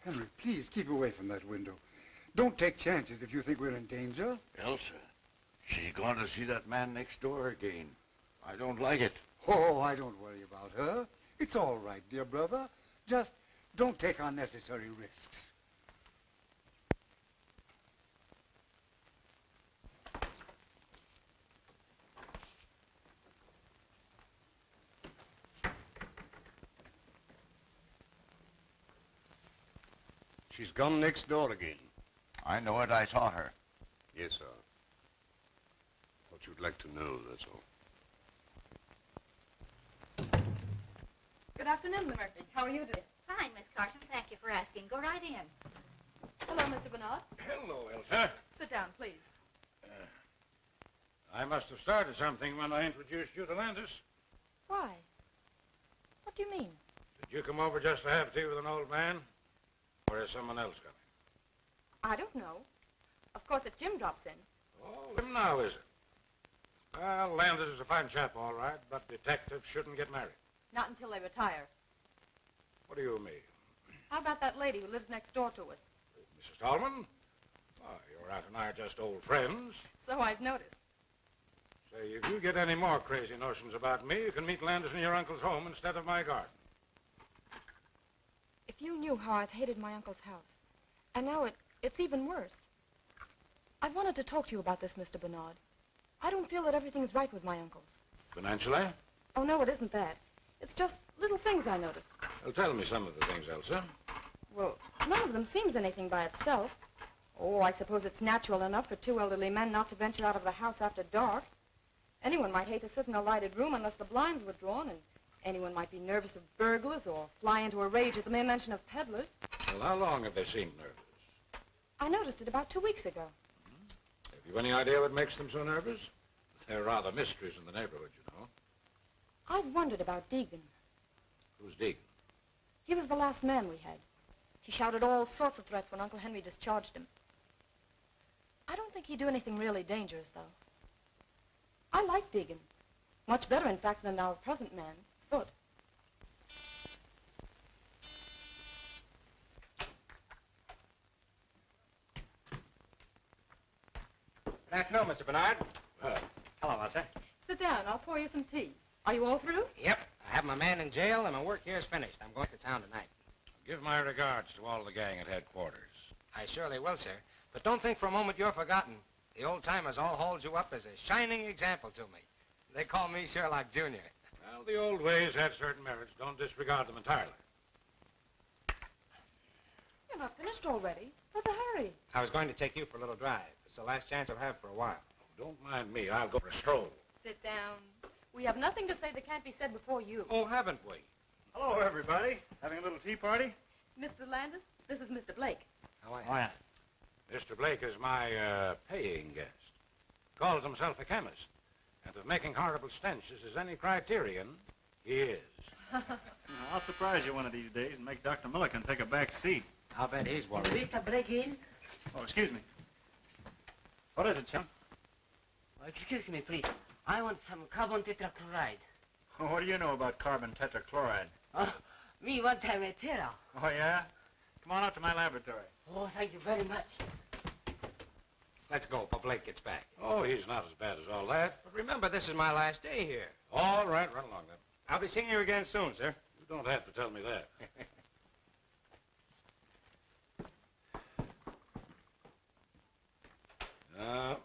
Henry, please keep away from that window. Don't take chances if you think we're in danger. Elsa, she's going to see that man next door again. I don't like it. Oh, I don't worry about her. It's all right, dear brother. Just don't take unnecessary risks. She's gone next door again. I know it. I saw her. Yes, sir. What you'd like to know, that's all. Good afternoon, Miss Murphy. How are you today? Fine, Miss Carson. Thank you for asking. Go right in. Hello, Mr. Bernard. Hello, Elsa. Sit down, please. I must have started something when I introduced you to Landis. Why? What do you mean? Did you come over just to have tea with an old man? Or is someone else coming? I don't know. Of course, if Jim drops in. Oh, him now, is it? Well, Landis is a fine chap, all right, but detectives shouldn't get married. Not until they retire. What do you mean? How about that lady who lives next door to us? Mrs. Tallman? Why, your aunt and I are just old friends. So I've noticed. Say, if you get any more crazy notions about me, you can meet Landis in your uncle's home instead of my garden. If you knew how I've hated my uncle's house, and now it's even worse. I've wanted to talk to you about this, Mr. Bernard. I don't feel that everything's right with my uncles. Financially? Oh, no, it isn't that. It's just little things I noticed. Well, tell me some of the things, Elsa. Well, none of them seems anything by itself. Oh, I suppose it's natural enough for two elderly men not to venture out of the house after dark. Anyone might hate to sit in a lighted room unless the blinds were drawn, and anyone might be nervous of burglars or fly into a rage at the mere mention of peddlers. Well, how long have they seemed nervous? I noticed it about 2 weeks ago. Have you any idea what makes them so nervous? There are rather mysteries in the neighborhood, you know. I've wondered about Deegan. Who's Deegan? He was the last man we had. He shouted all sorts of threats when Uncle Henry discharged him. I don't think he'd do anything really dangerous, though. I like Deegan. Much better, in fact, than our present man, Foot. Good afternoon, Mr. Bernard. Hello, Elsa. Sit down. I'll pour you some tea. Are you all through? Yep. I have my man in jail, and my work here is finished. I'm going to town tonight. Give my regards to all the gang at headquarters. I surely will, sir. But don't think for a moment you're forgotten. The old-timers all hold you up as a shining example to me. They call me Sherlock Jr. Well, the old ways had certain merits. Don't disregard them entirely. You're not finished already. What's the hurry? I was going to take you for a little drive. It's the last chance I'll have for a while. Don't mind me. I'll go for a stroll. Sit down. We have nothing to say that can't be said before you. Oh, haven't we? Hello, everybody. Having a little tea party? Mr. Landis, this is Mr. Blake. How are you? Oh, yeah. Mr. Blake is my paying guest. Calls himself a chemist. And if making horrible stenches is any criterion, he is. I'll surprise you one of these days and make Dr. Milliken take a back seat. I'll bet he's worried. Mr. Blake in? Oh, excuse me. What is it, chum? Oh, excuse me, please. I want some carbon tetrachloride. Oh, what do you know about carbon tetrachloride? Oh, me want a material. Oh, yeah? Come on out to my laboratory. Oh, thank you very much. Let's go before Blake gets back. Oh, he's not as bad as all that. But remember, this is my last day here. All right, run along then. I'll be seeing you again soon, sir. You don't have to tell me that.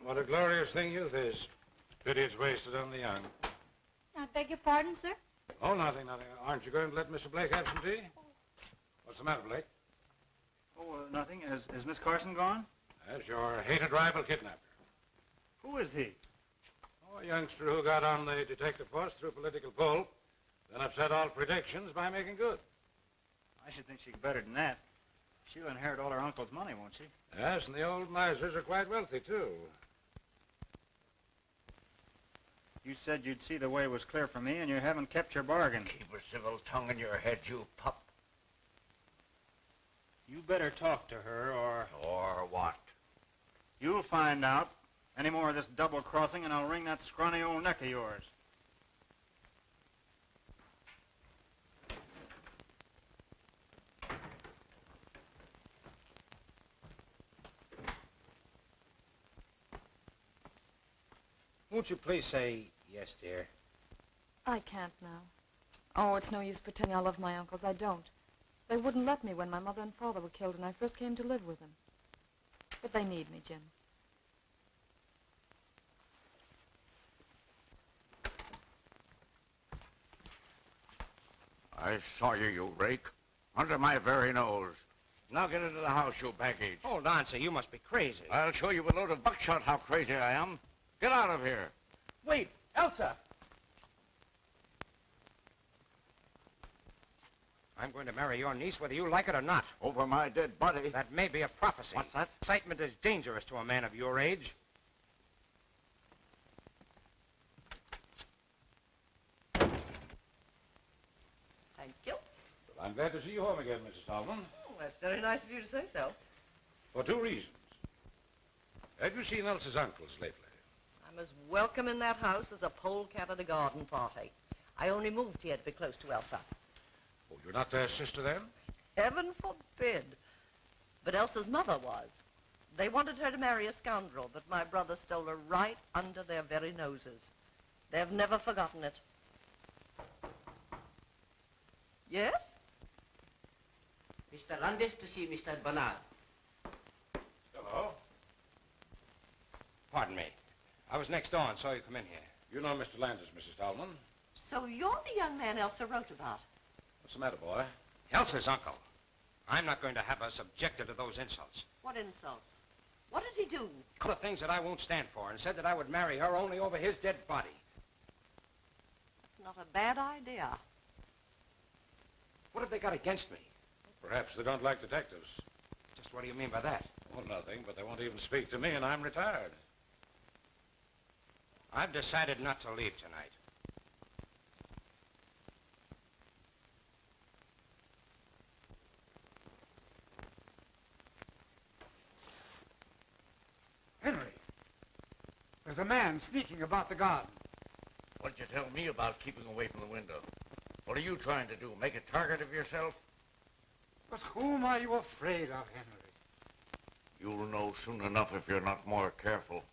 What a glorious thing youth is. Pity it's wasted on the young. I beg your pardon, sir? Oh, nothing, nothing. Aren't you going to let Mr. Blake have some tea? What's the matter, Blake? Oh, nothing. Is Miss Carson gone? That's your hated rival kidnapper. Who is he? Oh, a youngster who got on the detective force through political pull, then upset all predictions by making good. I should think she's better than that. She'll inherit all her uncle's money, won't she? Yes, and the old misers are quite wealthy, too. You said you'd see the way was clear for me, and you haven't kept your bargain. Keep a civil tongue in your head, you pup. You better talk to her, or... Or what? You'll find out. Any more of this double-crossing, and I'll wring that scrawny old neck of yours. Won't you please say yes, dear? I can't now. Oh, it's no use pretending I love my uncles. I don't. They wouldn't let me when my mother and father were killed and I first came to live with them. But they need me, Jim. I saw you, you rake. Under my very nose. Now get into the house, you baggage. Hold on, sir. You must be crazy. I'll show you with a load of buckshot how crazy I am. Get out of here. Wait, Elsa! I'm going to marry your niece whether you like it or not. Over my dead body. That may be a prophecy. What's that? Excitement is dangerous to a man of your age. Thank you. Well, I'm glad to see you home again, Mrs. Tallman. Oh, that's very nice of you to say so. For two reasons. Have you seen Elsa's uncles lately? I'm as welcome in that house as a polecat at a garden party. I only moved here to be close to Elsa. Oh, you're not their sister, then? Heaven forbid. But Elsa's mother was. They wanted her to marry a scoundrel, but my brother stole her right under their very noses. They've never forgotten it. Yes? Mr. Landis to see Mr. Bernard. Hello. Pardon me. I was next door and saw you come in here. You know Mr. Landis, Mrs. Tallman. So you're the young man Elsa wrote about. What's the matter, boy? Elsa's uncle. I'm not going to have her subjected to those insults. What insults? What did he do? All the things that I won't stand for, and said that I would marry her only over his dead body. It's not a bad idea. What have they got against me? Perhaps they don't like detectives. Just what do you mean by that? Well, nothing, but they won't even speak to me, and I'm retired. I've decided not to leave tonight. Henry, there's a man sneaking about the garden. What'd you tell me about keeping away from the window? What are you trying to do? Make a target of yourself? But whom are you afraid of, Henry? You'll know soon enough if you're not more careful.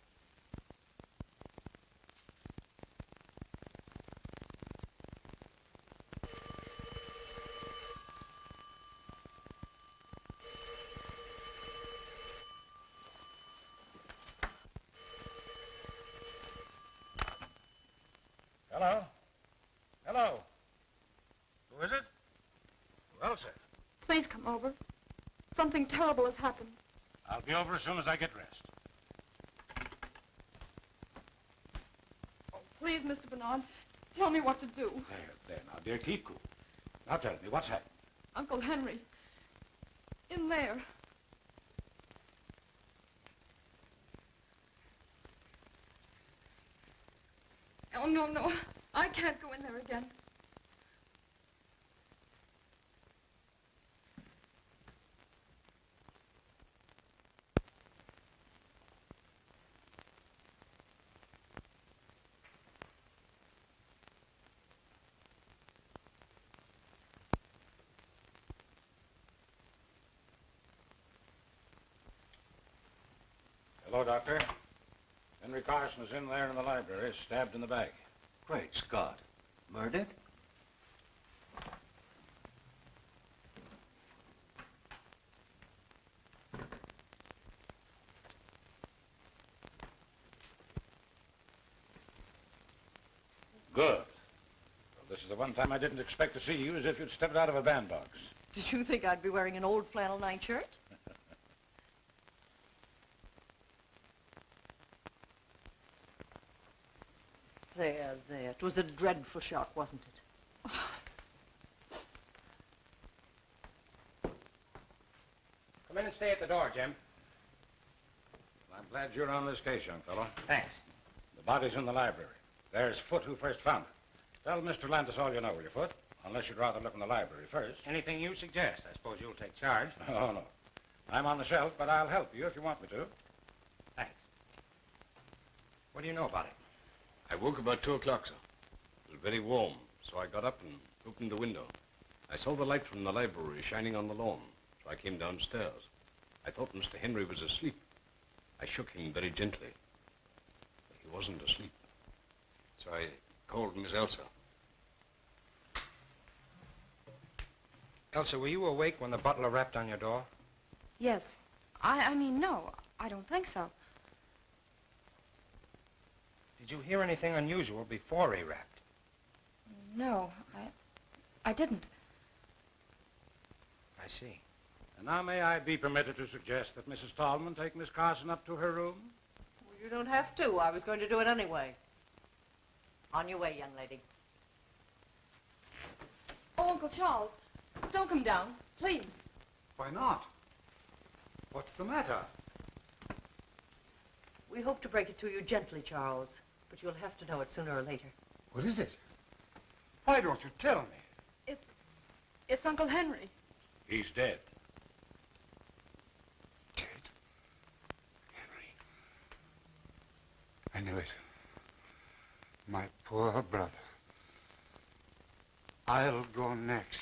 Hello? Hello? Who is it? Well, sir. Please come over. Something terrible has happened. I'll be over as soon as I get dressed. Oh, please, Mr. Bernard, tell me what to do. There, now, dear, keep cool. Now tell me, what's happened? Uncle Henry. In there. Oh, no, no. I can't go in there again. Hello, Doctor. Henry Carson is in there in the library, stabbed in the back. Great Scott. Murdered? Good. Well, this is the one time I didn't expect to see you as if you'd stepped out of a bandbox. Did you think I'd be wearing an old flannel nightshirt? There, there. It was a dreadful shock, wasn't it? Come in and stay at the door, Jim. I'm glad you're on this case, young fellow. Thanks. The body's in the library. There's Foote who first found it. Tell Mr. Landis all you know, will you, Foote? Unless you'd rather look in the library first. Anything you suggest. I suppose you'll take charge. Oh, no. I'm on the shelf, but I'll help you if you want me to. Thanks. What do you know about it? I woke about 2 o'clock, sir. It was very warm, so I got up and opened the window. I saw the light from the library shining on the lawn, so I came downstairs. I thought Mr. Henry was asleep. I shook him very gently. But he wasn't asleep. called Miss Elsa. Elsa, were you awake when the butler rapped on your door? Yes. I mean, no, I don't think so. Did you hear anything unusual before he rapped? No, I didn't. I see. And now may I be permitted to suggest that Mrs. Tallman take Miss Carson up to her room? Well, you don't have to. I was going to do it anyway. On your way, young lady. Oh, Uncle Charles, don't come down, please. Why not? What's the matter? We hope to break it to you gently, Charles, but you'll have to know it sooner or later. What is it? Why don't you tell me? It's Uncle Henry. He's dead. Dead? Henry. I knew it. My poor brother. I'll go next.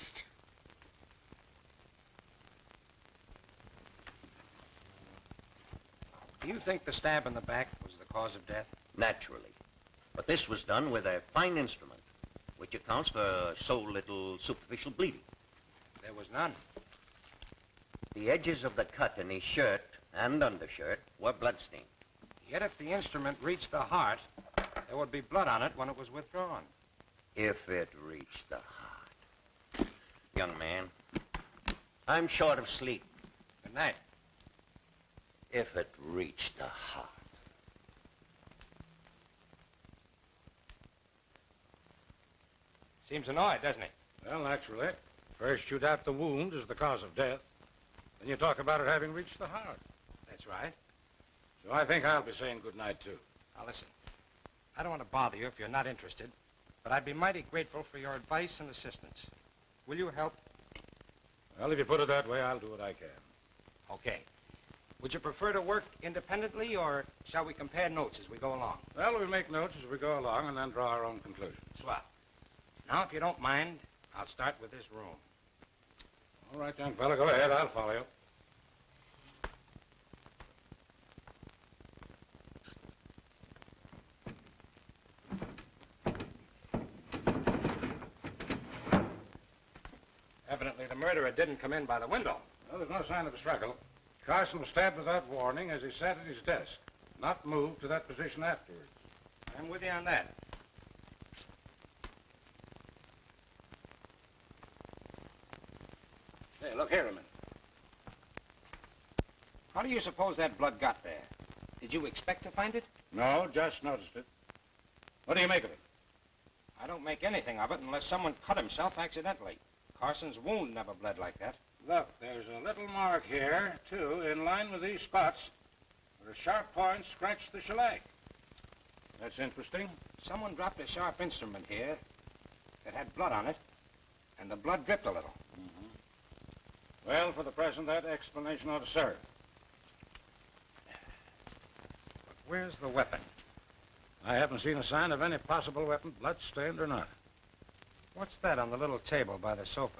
Do you think the stab in the back was the cause of death? Naturally. But this was done with a fine instrument, which accounts for so little superficial bleeding. There was none. The edges of the cut in his shirt and undershirt were bloodstained. Yet if the instrument reached the heart, there would be blood on it when it was withdrawn. If it reached the heart. Young man, I'm short of sleep. Good night. If it reached the heart. Seems annoyed, doesn't he? Well, naturally. First shoot out the wound as the cause of death. Then you talk about it having reached the heart. That's right. So I think I'll be saying good night, too. Now, listen. I don't want to bother you if you're not interested, but I'd be mighty grateful for your advice and assistance. Will you help? Well, if you put it that way, I'll do what I can. Okay. Would you prefer to work independently, or shall we compare notes as we go along? Well, we'll make notes as we go along and then draw our own conclusions. Swell. Now, if you don't mind, I'll start with this room. All right, young fella, go ahead. I'll follow you. Evidently, the murderer didn't come in by the window. Well, there's no sign of a struggle. Carson was stabbed without warning as he sat at his desk, not moved to that position afterwards. I'm with you on that. Hey, look here a minute. How do you suppose that blood got there? Did you expect to find it? No, just noticed it. What do you make of it? I don't make anything of it unless someone cut himself accidentally. Carson's wound never bled like that. Look, there's a little mark here, too, in line with these spots, where a sharp point scratched the shellac. That's interesting. Someone dropped a sharp instrument here that had blood on it, and the blood dripped a little. Mm-hmm. Well, for the present, that explanation ought to serve. But where's the weapon? I haven't seen a sign of any possible weapon, blood-stained or not. What's that on the little table by the sofa?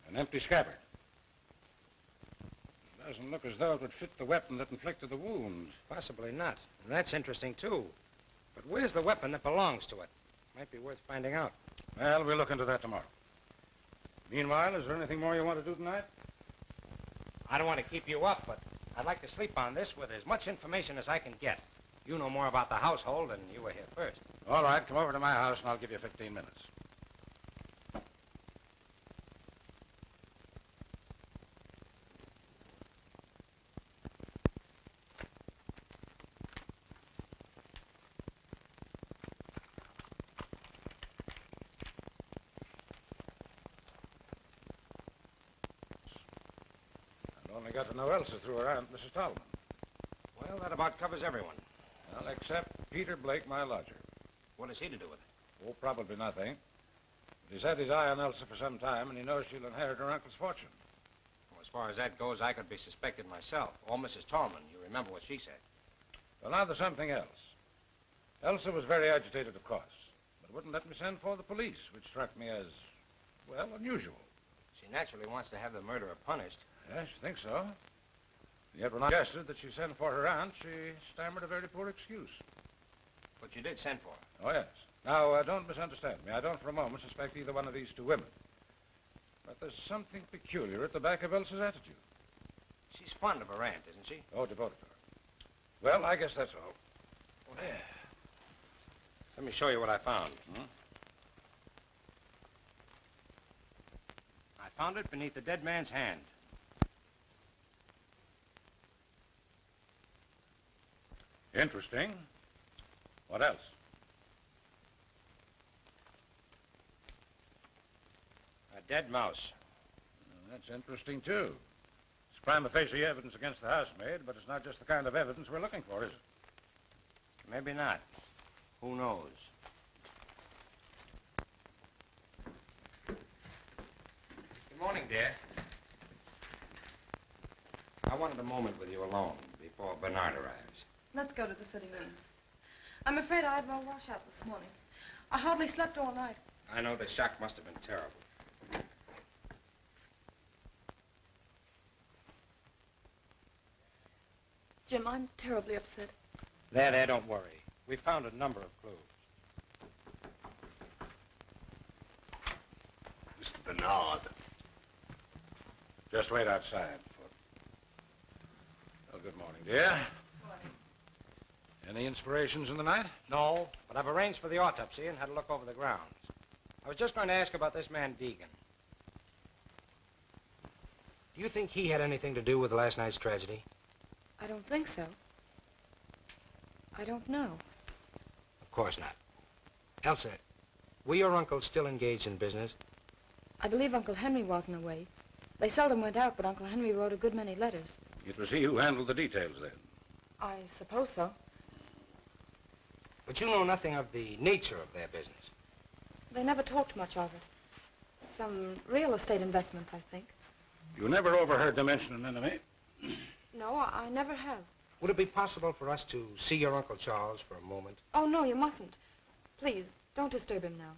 An empty scabbard. It doesn't look as though it would fit the weapon that inflicted the wound. Possibly not. And that's interesting, too. But where's the weapon that belongs to it? Might be worth finding out. Well, we'll look into that tomorrow. Meanwhile, is there anything more you want to do tonight? I don't want to keep you up, but I'd like to sleep on this with as much information as I can get. You know more about the household, and you were here first. All right, come over to my house, and I'll give you 15 minutes. Only got to know Elsa through her aunt, Mrs. Tallman. Well, that about covers everyone. Well, except Peter Blake, my lodger. What has he to do with it? Oh, probably nothing. But he's had his eye on Elsa for some time, and he knows she'll inherit her uncle's fortune. Well, as far as that goes, I could be suspected myself. Or Mrs. Tallman. You remember what she said. Well, now there's something else. Elsa was very agitated, of course, but wouldn't let me send for the police, which struck me as, well, unusual. She naturally wants to have the murderer punished. Yes, you think so? Yet when I suggested that she send for her aunt, she stammered a very poor excuse. But you did send for her. Oh, yes. Now, don't misunderstand me. I don't for a moment suspect either one of these two women. But there's something peculiar at the back of Elsa's attitude. She's fond of her aunt, isn't she? Oh, devoted to her. Well, I guess that's all. Oh, there. Let me show you what I found. I found it beneath the dead man's hand. Interesting. What else? A dead mouse. Well, that's interesting, too. It's prima facie evidence against the housemaid, but it's not just the kind of evidence we're looking for, is it? Maybe not. Who knows? Good morning, dear. I wanted a moment with you alone before Bernard arrives. Let's go to the sitting room. I'm afraid I had my washout this morning. I hardly slept all night. I know the shock must have been terrible. Jim, I'm terribly upset. There, don't worry. We found a number of clues. Mr. Bernard. Just wait outside. Well, good morning, dear. Good morning. Any inspirations in the night? No, but I've arranged for the autopsy and had a look over the grounds. I was just going to ask about this man, Deegan. Do you think he had anything to do with last night's tragedy? I don't think so. I don't know. Of course not. Elsa, were your uncles still engaged in business? I believe Uncle Henry wasn't away. They seldom went out, but Uncle Henry wrote a good many letters. It was he who handled the details, then. I suppose so. But you know nothing of the nature of their business. They never talked much of it. Some real estate investments, I think. You never overheard them mention an enemy? No, I never have. Would it be possible for us to see your Uncle Charles for a moment? Oh, no, you mustn't. Please, don't disturb him now.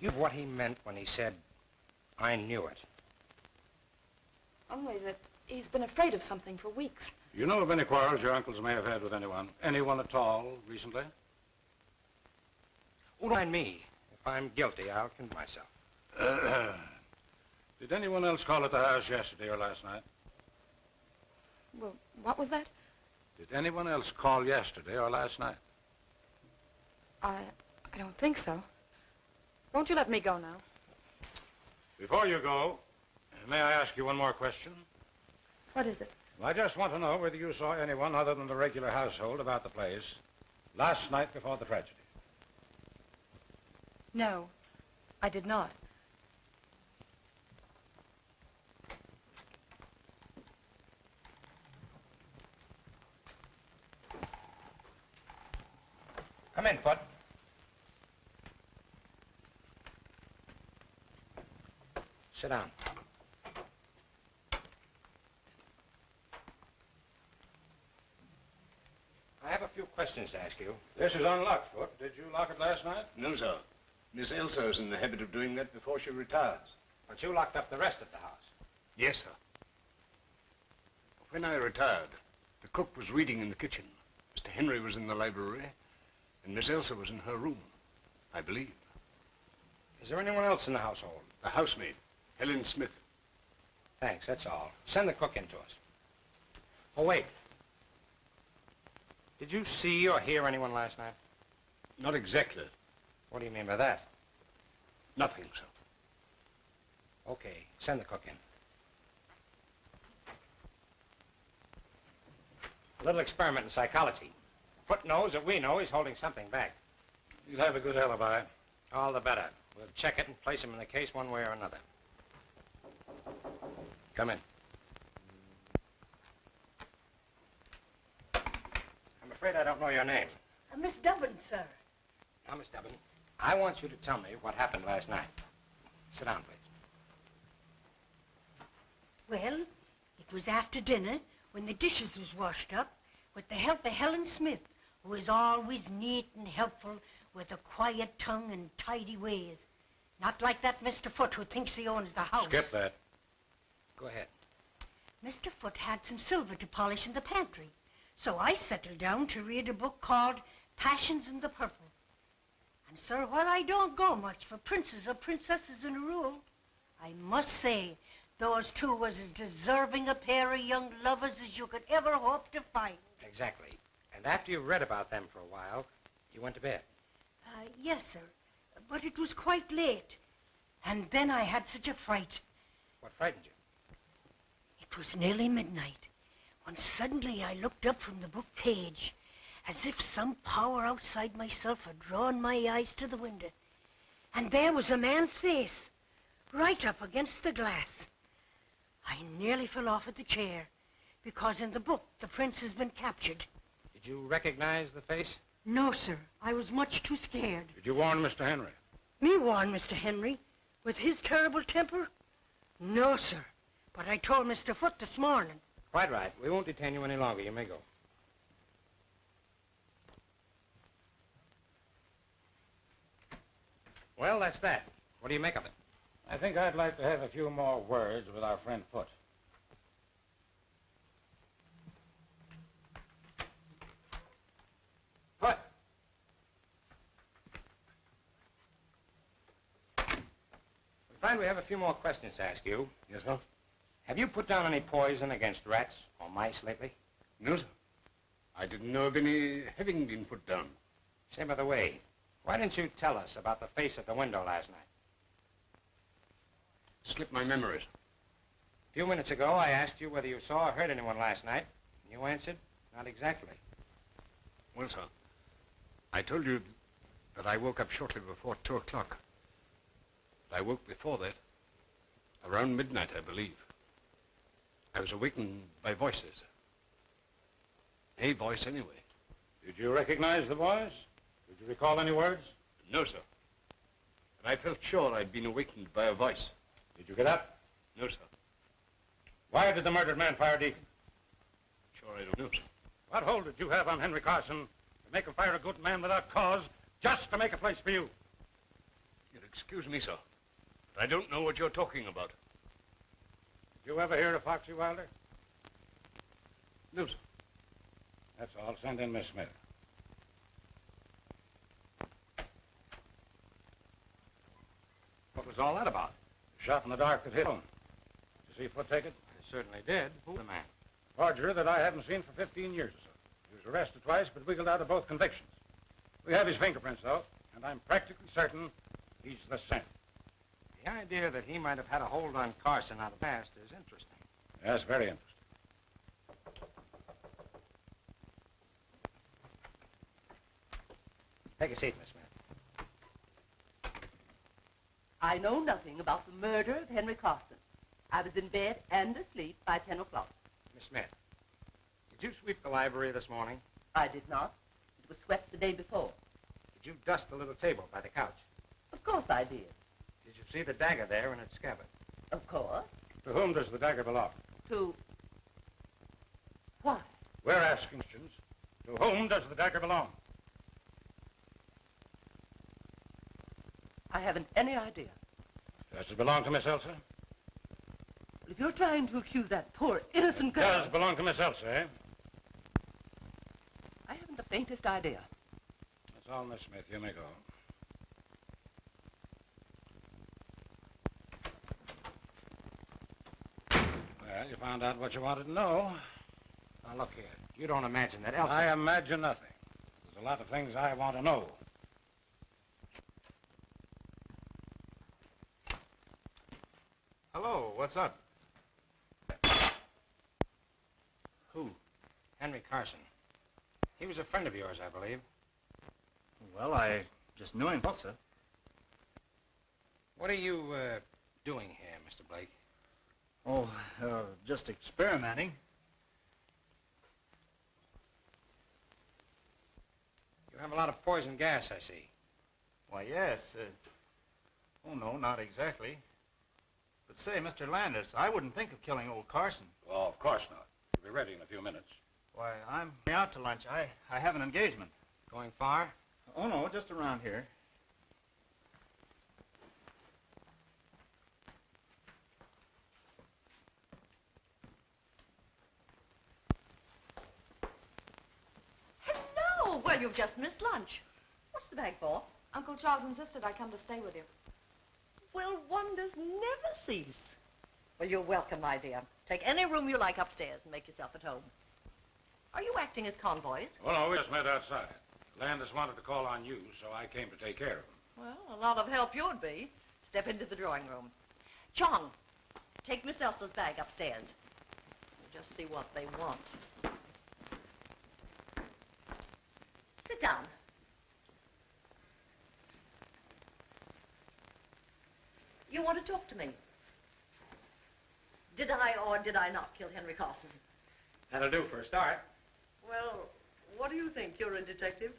You know what he meant when he said, I knew it. Only that he's been afraid of something for weeks. You know of any quarrels your uncles may have had with anyone? Anyone at all, recently? Oh, don't mind me. If I'm guilty, I'll condemn myself. Did anyone else call at the house yesterday or last night? Well, what was that? Did anyone else call yesterday or last night? I don't think so. Won't you let me go now? Before you go, may I ask you one more question? What is it? I just want to know whether you saw anyone other than the regular household about the place last night before the tragedy. No, I did not. Come in, Foot. Sit down. I have a few questions to ask you. This is unlocked, Foot. Did you lock it last night? No, sir. Miss Elsa is in the habit of doing that before she retires. But you locked up the rest of the house. Yes, sir. When I retired, the cook was reading in the kitchen. Mr. Henry was in the library, and Miss Elsa was in her room, I believe. Is there anyone else in the household? The housemaid, Helen Smith. Thanks, that's all. Send the cook in to us. Oh, wait. Did you see or hear anyone last night? Not exactly. What do you mean by that? Nothing, sir. Okay, send the cook in. A little experiment in psychology. Foot knows that we know he's holding something back. You'll have a good alibi. All the better. We'll check it and place him in the case one way or another. Come in. I'm afraid I don't know your name. Miss Dubbin, sir. Now, Miss Dubbin, I want you to tell me what happened last night. Sit down, please. Well, it was after dinner when the dishes was washed up with the help of Helen Smith, who is always neat and helpful with a quiet tongue and tidy ways. Not like that Mr. Foote who thinks he owns the house. Skip that. Go ahead. Mr. Foote had some silver to polish in the pantry, so I settled down to read a book called Passions in the Purple. And, sir, while I don't go much for princes or princesses in a rule, I must say those two was as deserving a pair of young lovers as you could ever hope to find. Exactly. And after you read about them for a while, you went to bed. Yes, sir, but it was quite late. And then I had such a fright. What frightened you? It was nearly midnight when suddenly I looked up from the book page as if some power outside myself had drawn my eyes to the window. And there was a man's face, right up against the glass. I nearly fell off at the chair, because in the book the prince has been captured. Did you recognize the face? No, sir. I was much too scared. Did you warn Mr. Henry? Me warn Mr. Henry? With his terrible temper? No, sir. But I told Mr. Foote this morning. Quite right. We won't detain you any longer. You may go. Well, that's that. What do you make of it? I think I'd like to have a few more words with our friend Foote. Foote. We find we have a few more questions to ask you. Yes, sir? Have you put down any poison against rats or mice lately? No, sir. I didn't know of any having been put down. Say, by the way, why didn't you tell us about the face at the window last night? Slipped my memories. A few minutes ago, I asked you whether you saw or heard anyone last night. You answered, not exactly. Well, sir, I told you that I woke up shortly before 2 o'clock. But I woke before that, around midnight, I believe. I was awakened by voices. A voice, anyway. Did you recognize the voice? Did you recall any words? No, sir. But I felt sure I'd been awakened by a voice. Did you get up? No, sir. Why did the murdered man fire Deacon? Sure, I don't know, sir. What hold did you have on Henry Carson to make him fire a good man without cause just to make a place for you? You'll excuse me, sir, but I don't know what you're talking about. Did you ever hear of Foxy Wilder? No, sir. That's all. Send in Miss Smith. What was all that about? Shot in the dark that hit him. Did you see Foote take it? I certainly did. Who the man? Forger that I haven't seen for 15 years or so. He was arrested twice, but wiggled out of both convictions. We have his fingerprints, though, and I'm practically certain he's the same. The idea that he might have had a hold on Carson out of the past is interesting. Yes, very interesting. Take a seat, Miss Smith. I know nothing about the murder of Henry Carson. I was in bed and asleep by 10 o'clock. Miss Smith, did you sweep the library this morning? I did not. It was swept the day before. Did you dust the little table by the couch? Of course I did. Did you see the dagger there in its scabbard? Of course. To whom does the dagger belong? To... Why? We're asking questions. To whom does the dagger belong? I haven't any idea. Does it belong to Miss Elsa? Well, if you're trying to accuse that poor innocent girl... It does belong to Miss Elsa, eh? I haven't the faintest idea. That's all, Miss Smith. You may go. Well, you found out what you wanted to know. Now, look here. You don't imagine that Elsa... I imagine nothing. There's a lot of things I want to know. Hello, what's up? Who? Henry Carson. He was a friend of yours, I believe. Well, I just knew him, sir. What are you, doing here, Mr. Blake? Oh, just experimenting. You have a lot of poison gas, I see. Why, yes. Oh, no, not exactly. But say, Mr. Landis, I wouldn't think of killing old Carson. Well, of course not. We'll be ready in a few minutes. Why, I'm out to lunch. I have an engagement. Going far? Oh, no, just around here. you've just missed lunch. What's the bag for? Uncle Charles insisted I come to stay with you. Well, wonders never cease. Well, you're welcome, my dear. Take any room you like upstairs and make yourself at home. Are you acting as convoys? Oh, no, we just met outside. Landis wanted to call on you, so I came to take care of him. Well, a lot of help you'd be. Step into the drawing room. John, take Miss Elsa's bag upstairs. We'll just see what they want. Sit down. You want to talk to me? Did I or did I not kill Henry Carson? That'll do for a start. Well, what do you think? You're a detective?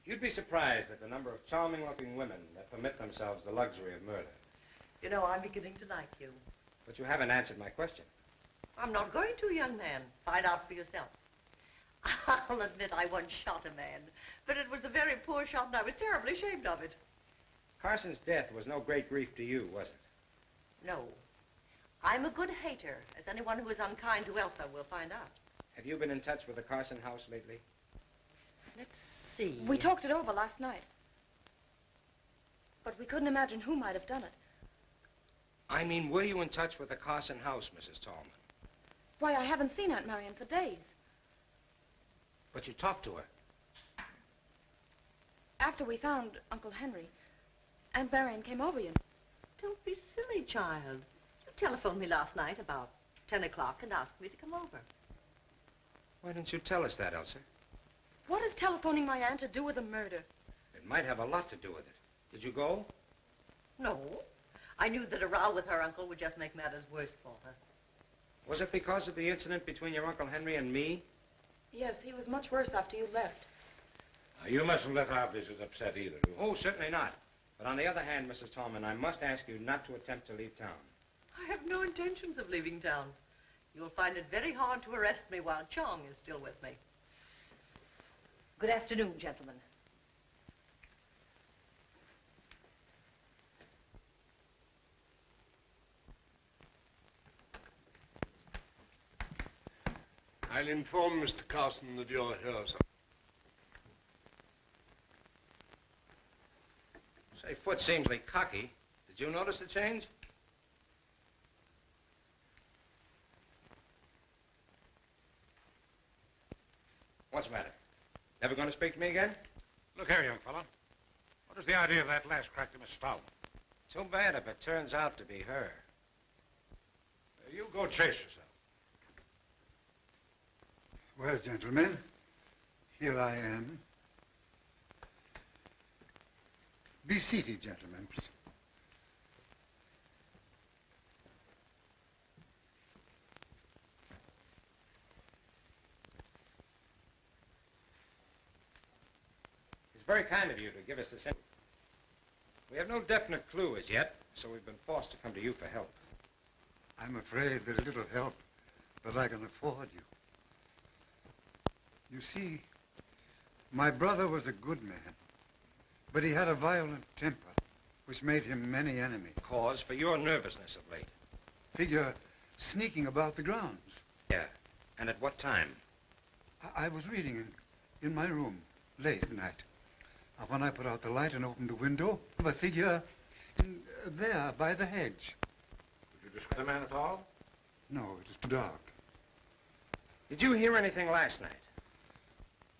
You'd be surprised at the number of charming-looking women that permit themselves the luxury of murder. You know, I'm beginning to like you. But you haven't answered my question. I'm not going to, young man. Find out for yourself. I'll admit I once shot a man, but it was a very poor shot and I was terribly ashamed of it. Carson's death was no great grief to you, was it? No. I'm a good hater, as anyone who is unkind to Elsa will find out. Have you been in touch with the Carson house lately? Let's see. We talked it over last night. But we couldn't imagine who might have done it. I mean, were you in touch with the Carson house, Mrs. Tallman? Why, I haven't seen Aunt Marian for days. But you talked to her. After we found Uncle Henry, Aunt Marian came over you. Don't be silly, child. You telephoned me last night about 10 o'clock and asked me to come over. Why didn't you tell us that, Elsa? What has telephoning my aunt to do with the murder? It might have a lot to do with it. Did you go? No. I knew that a row with her uncle would just make matters worse for her. Was it because of the incident between your Uncle Henry and me? Yes, he was much worse after you left. You mustn't let our visit upset either. Oh, certainly not. But on the other hand, Mrs. Tallman, I must ask you not to attempt to leave town. I have no intentions of leaving town. You'll find it very hard to arrest me while Chong is still with me. Good afternoon, gentlemen. I'll inform Mr. Carson that you're here, sir. Say, Foot seems like cocky. Did you notice the change? What's the matter? Never going to speak to me again? Look here, young fella. What is the idea of that last crack to Miss Stallman? Too bad if it turns out to be her. You go chase yourself. Well, gentlemen, here I am. Be seated, gentlemen, please. It's very kind of you to give us this info. We have no definite clue as yet, so we've been forced to come to you for help. I'm afraid there's little help that I can afford you. You see, my brother was a good man, but he had a violent temper, which made him many enemies. Cause for your nervousness of late. Figure sneaking about the grounds. Yeah. And at what time? I was reading in my room late at night. When I put out the light and opened the window, I figure there by the hedge. Did you describe the man at all? No, it was too dark. Did you hear anything last night?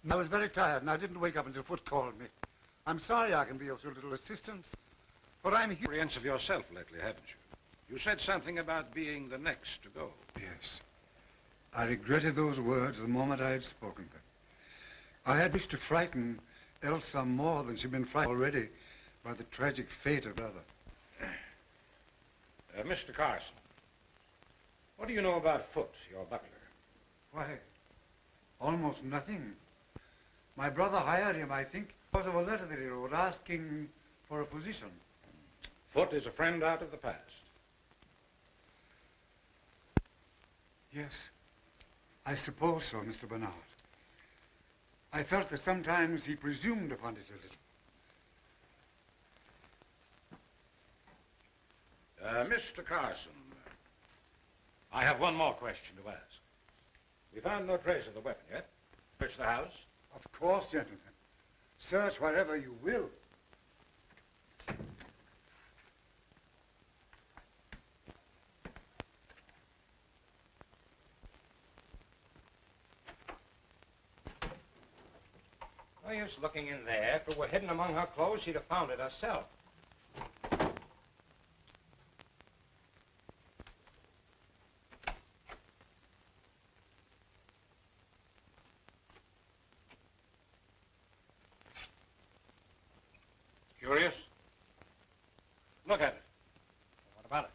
I was very tired, and I didn't wake up until Foot called me. I'm sorry I can be of so little assistance, but I'm here. Apprehensive yourself lately, haven't you? You said something about being the next to go. Yes. I regretted those words the moment I had spoken them. I had wished to frighten Elsa more than she'd been frightened already by the tragic fate of other. Mr. Carson, what do you know about Foot, your butler? Why, almost nothing. My brother hired him, I think, because of a letter that he wrote asking for a position. Foot is a friend out of the past. Yes, I suppose so, Mr. Bernard. I felt that sometimes he presumed upon it a little. Mr. Carson, I have one more question to ask. We found no trace of the weapon yet. Search the house? Of course, gentlemen. Search wherever you will. No use looking in there. If it were hidden among her clothes, she'd have found it herself. Curious? Look at it. What about it?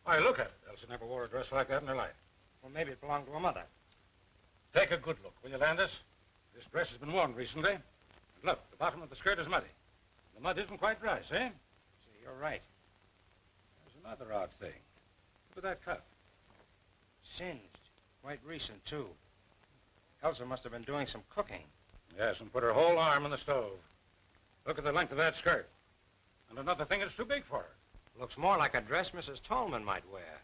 Why, look at it. Elsa never wore a dress like that in her life. Well, maybe it belonged to her mother. Take a good look, will you, Landis? This dress has been worn recently. And look, the bottom of the skirt is muddy. The mud isn't quite dry, see? See, you're right. There's another odd thing. Look at that cut. Singed. Quite recent, too. Elsa must have been doing some cooking. Yes, and put her whole arm in the stove. Look at the length of that skirt. And another thing, it's too big for her. Looks more like a dress Mrs. Tolman might wear.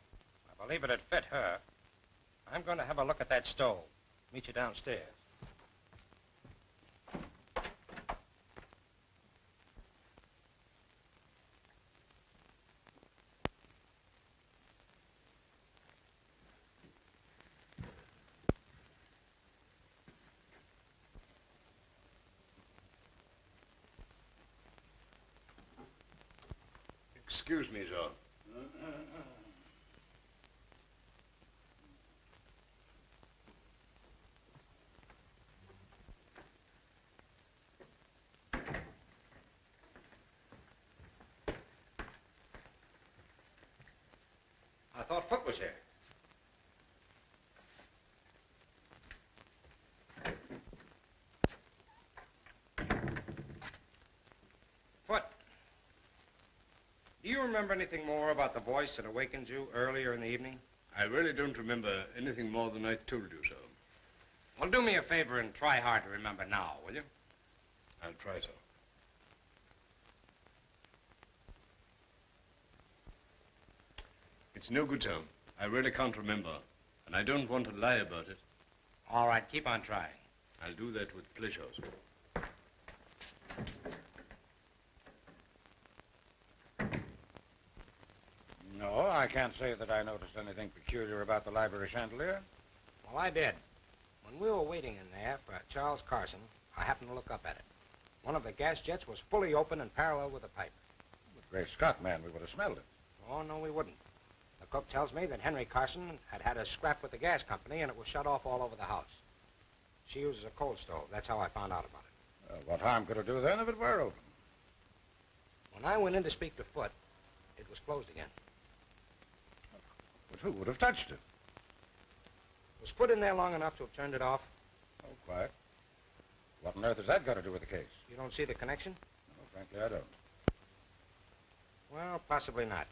I believe it'd fit her. I'm going to have a look at that stove. Meet you downstairs. Excuse me, sir. I thought Foot was here. Foot. Do you remember anything more about the voice that awakened you earlier in the evening? I really don't remember anything more than I told you, sir. Well, do me a favor and try hard to remember now, will you? I'll try, sir. It's no good, sir. I really can't remember, and I don't want to lie about it. All right, keep on trying. I'll do that with pleasure, sir. No, I can't say that I noticed anything peculiar about the library chandelier. Well, I did. When we were waiting in there for Charles Carson, I happened to look up at it. One of the gas jets was fully open and parallel with the pipe. But great Scott, man, we would have smelled it. Oh, no, we wouldn't. The cook tells me that Henry Carson had a scrap with the gas company and it was shut off all over the house. She uses a coal stove. That's how I found out about it. What harm could it do then if it were open? When I went in to speak to Foot, it was closed again. But who would have touched it? Was Foot in there long enough to have turned it off? Oh, quiet. What on earth has that got to do with the case? You don't see the connection? No, frankly, I don't. Well, possibly not.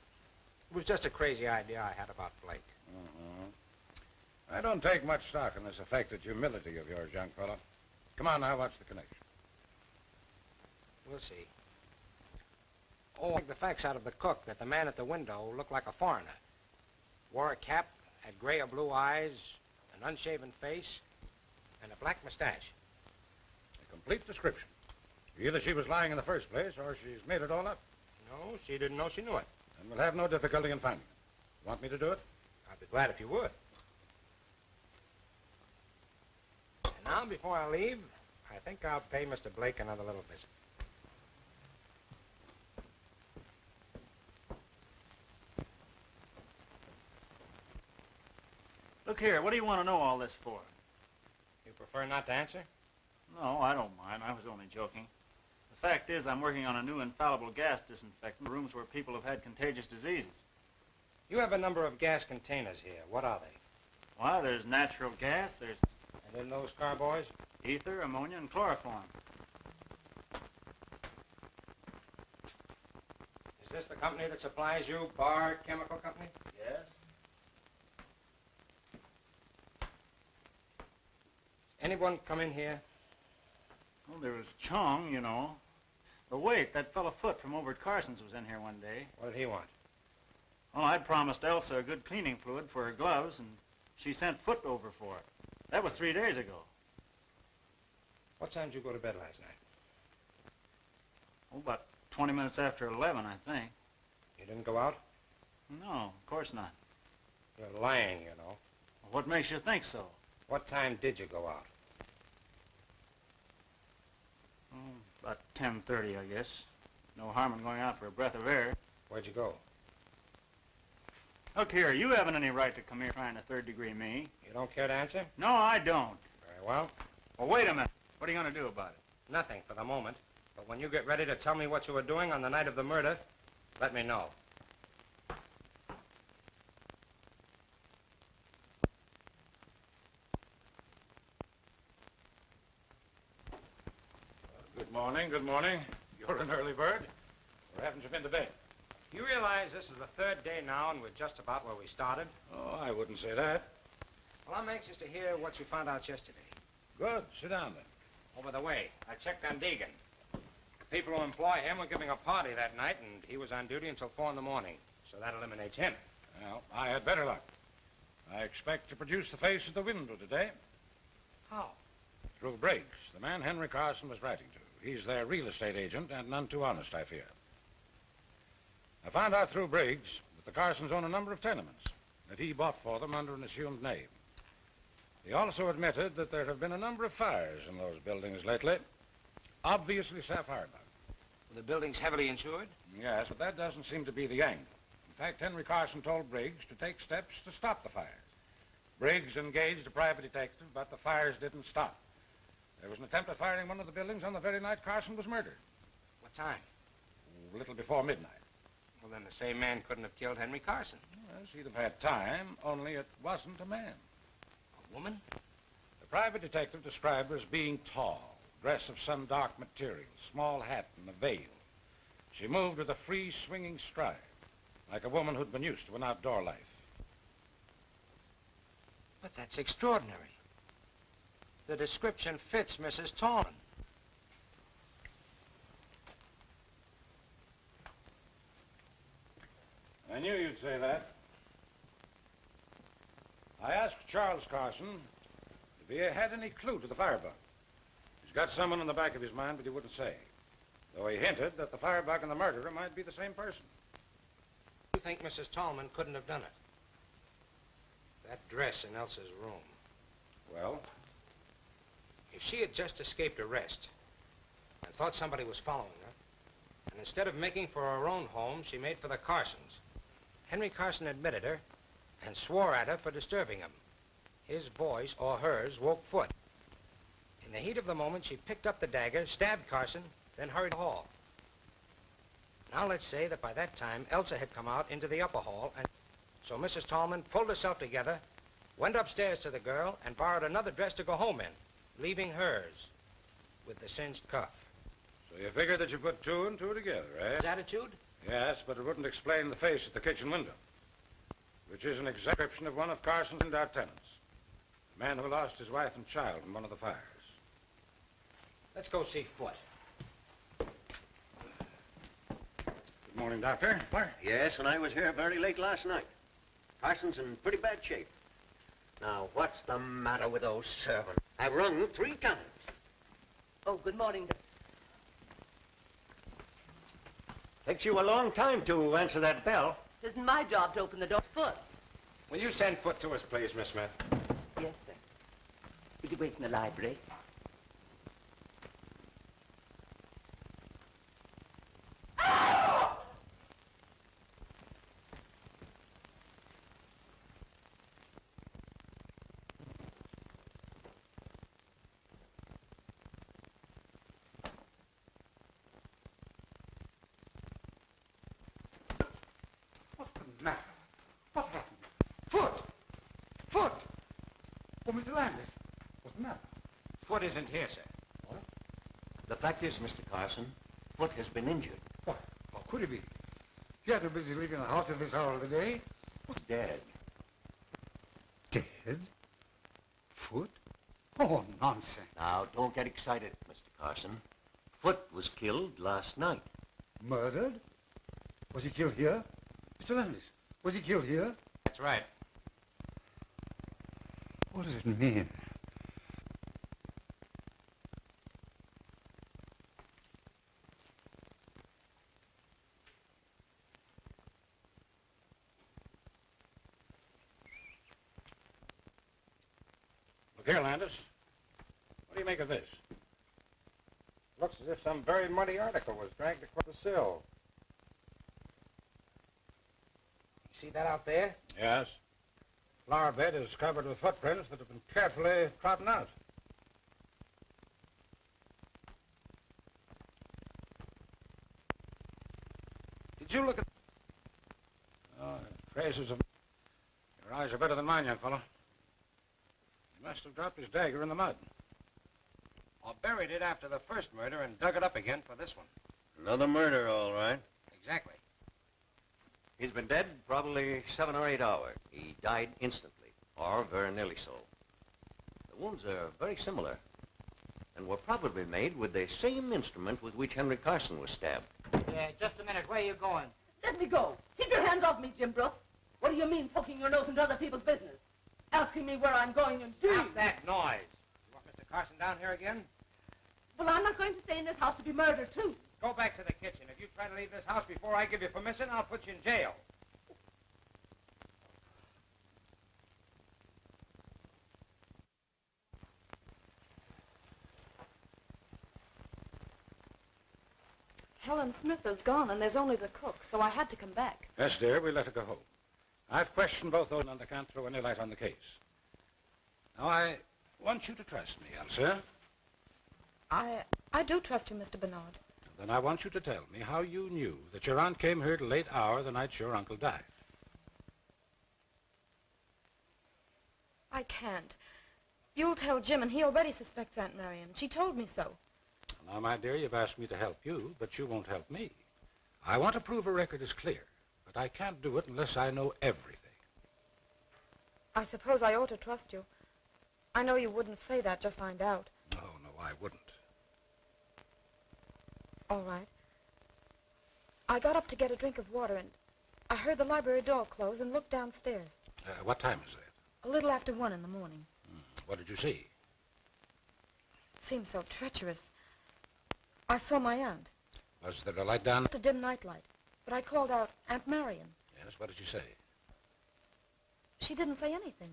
It was just a crazy idea I had about Blake. I don't take much stock in this affected humility of yours, young fellow. Come on now, what's the connection? We'll see. Oh, I take the facts out of the cook that the man at the window looked like a foreigner. Wore a cap, had gray or blue eyes, an unshaven face, and a black mustache. A complete description. Either she was lying in the first place, or she's made it all up. No, she didn't know she knew it. And we'll have no difficulty in finding it. Want me to do it? I'd be glad if you would. And now, before I leave, I think I'll pay Mr. Blake another little visit. Look here, what do you want to know all this for? You prefer not to answer? No, I don't mind. I was only joking. The fact is, I'm working on a new infallible gas disinfectant for rooms where people have had contagious diseases. You have a number of gas containers here. What are they? Why, there's natural gas, there's And in those carboys? ether, ammonia, and chloroform. Is this the company that supplies you, Bar Chemical Company? Yes? Anyone come in here? Well, there was Chong, you know. But wait, that fellow Foot from over at Carsons was in here one day. What did he want? Well, I'd promised Elsa a good cleaning fluid for her gloves, and she sent Foot over for it. That was 3 days ago. What time did you go to bed last night? Oh, about 20 minutes after 11, I think. You didn't go out? No, of course not. You're lying, you know. What makes you think so? What time did you go out? Oh, about 10:30, I guess. No harm in going out for a breath of air. Where'd you go? Look here, you haven't any right to come here trying to third-degree me. You don't care to answer? No, I don't. Very well. Well, wait a minute. What are you going to do about it? Nothing for the moment. But when you get ready to tell me what you were doing on the night of the murder, let me know. Good morning, good morning. You're an early bird. Where haven't you been to bed? You realize this is the third day now and we're just about where we started? Oh, I wouldn't say that. Well, I'm anxious to hear what you found out yesterday. Good. Sit down, then. Oh, by the way, I checked on Deegan. The people who employ him were giving a party that night, and he was on duty until 4 in the morning. So that eliminates him. Well, I had better luck. I expect to produce the face at the window today. How? Through Briggs, the man Henry Carson was writing to. He's their real estate agent, and none too honest, I fear. I found out through Briggs that the Carsons own a number of tenements that he bought for them under an assumed name. He also admitted that there have been a number of fires in those buildings lately. Obviously sapphire bug. Were the buildings heavily insured? Yes, but that doesn't seem to be the angle. In fact, Henry Carson told Briggs to take steps to stop the fires. Briggs engaged a private detective, but the fires didn't stop. There was an attempt at firing one of the buildings on the very night Carson was murdered. What time? A little before midnight. Well, then the same man couldn't have killed Henry Carson. Yes, he'd have had time, only it wasn't a man. A woman? The private detective described her as being tall, dress of some dark material, small hat and a veil. She moved with a free, swinging stride, like a woman who'd been used to an outdoor life. But that's extraordinary. The description fits Mrs. Tallman. I knew you'd say that. I asked Charles Carson if he had any clue to the firebug. He's got someone in the back of his mind, but he wouldn't say. Though he hinted that the firebug and the murderer might be the same person. You think Mrs. Tallman couldn't have done it? That dress in Elsa's room. Well? If she had just escaped arrest and thought somebody was following her, and instead of making for her own home, she made for the Carsons, Henry Carson admitted her and swore at her for disturbing him. His voice, or hers, woke foot. In the heat of the moment, she picked up the dagger, stabbed Carson, then hurried to the hall. Now let's say that by that time, Elsa had come out into the upper hall, and so Mrs. Tallman pulled herself together, went upstairs to the girl, and borrowed another dress to go home in, leaving hers with the singed cuff. So you figured that you put two and two together, eh? His attitude? Yes, but it wouldn't explain the face at the kitchen window, which is an exact description of one of Carson's and our tenants. The man who lost his wife and child in one of the fires. Let's go see Foot. Good morning, Doctor. What? Yes, and I was here very late last night. Carson's in pretty bad shape. Now, what's the matter with those servants? I've rung 3 times. Oh, good morning. Takes you a long time to answer that bell. It isn't my job to open the door. It's Foot's. Will you send Foot to us, please, Miss Smith? Yes, sir. Will you wait in the library? What's the matter? What happened? Foot! Foot! Oh, Mr. Landis, what's the matter? Foot isn't here, sir. What? The fact is, Mr. Carson, Foot has been injured. What? How could he be? He had too busy leaving the house at this hour of the day. Dead. Dead? Foot? Oh, nonsense. Now, don't get excited, Mr. Carson. Foot was killed last night. Murdered? Was he killed here? Mr. Landis, was he killed here? That's right. What does it mean? Here, Landis. What do you make of this? Looks as if some very muddy article was dragged across the sill. You see that out there? Yes. Flower bed is covered with footprints that have been carefully trodden out. Did you look at... Oh, traces of... Your eyes are better than mine, young fellow. He must have dropped his dagger in the mud. Or buried it after the first murder and dug it up again for this one. Another murder, all right. Exactly. He's been dead probably 7 or 8 hours. He died instantly, or very nearly so. The wounds are very similar, and were probably made with the same instrument with which Henry Carson was stabbed. Yeah, just a minute. Where are you going? Let me go. Keep your hands off me, Jim Brooks. What do you mean, poking your nose into other people's business? Asking me where I'm going and doing... Stop that noise. You want Mr. Carson down here again? Well, I'm not going to stay in this house to be murdered, too. Go back to the kitchen. If you try to leave this house before I give you permission, I'll put you in jail. Helen Smith is gone, and there's only the cook, so I had to come back. Yes, dear, we let her go home. I've questioned both those, and I can't throw any light on the case. Now, I want you to trust me, Elsa. I do trust you, Mr. Bernard. Then I want you to tell me how you knew that your aunt came here at a late hour the night your uncle died. I can't. You'll tell Jim, and he already suspects Aunt Marian. She told me so. Now, my dear, you've asked me to help you, but you won't help me. I want to prove her record is clear, but I can't do it unless I know everything. I suppose I ought to trust you. I know you wouldn't say that, just find out. No, I wouldn't. All right. I got up to get a drink of water, and I heard the library door close and looked downstairs. What time is it? A little after 1 in the morning. What did you see? It seemed so treacherous. I saw my aunt. Was there a light down? Just a dim nightlight. But I called out, Aunt Marian. Yes, what did she say? She didn't say anything.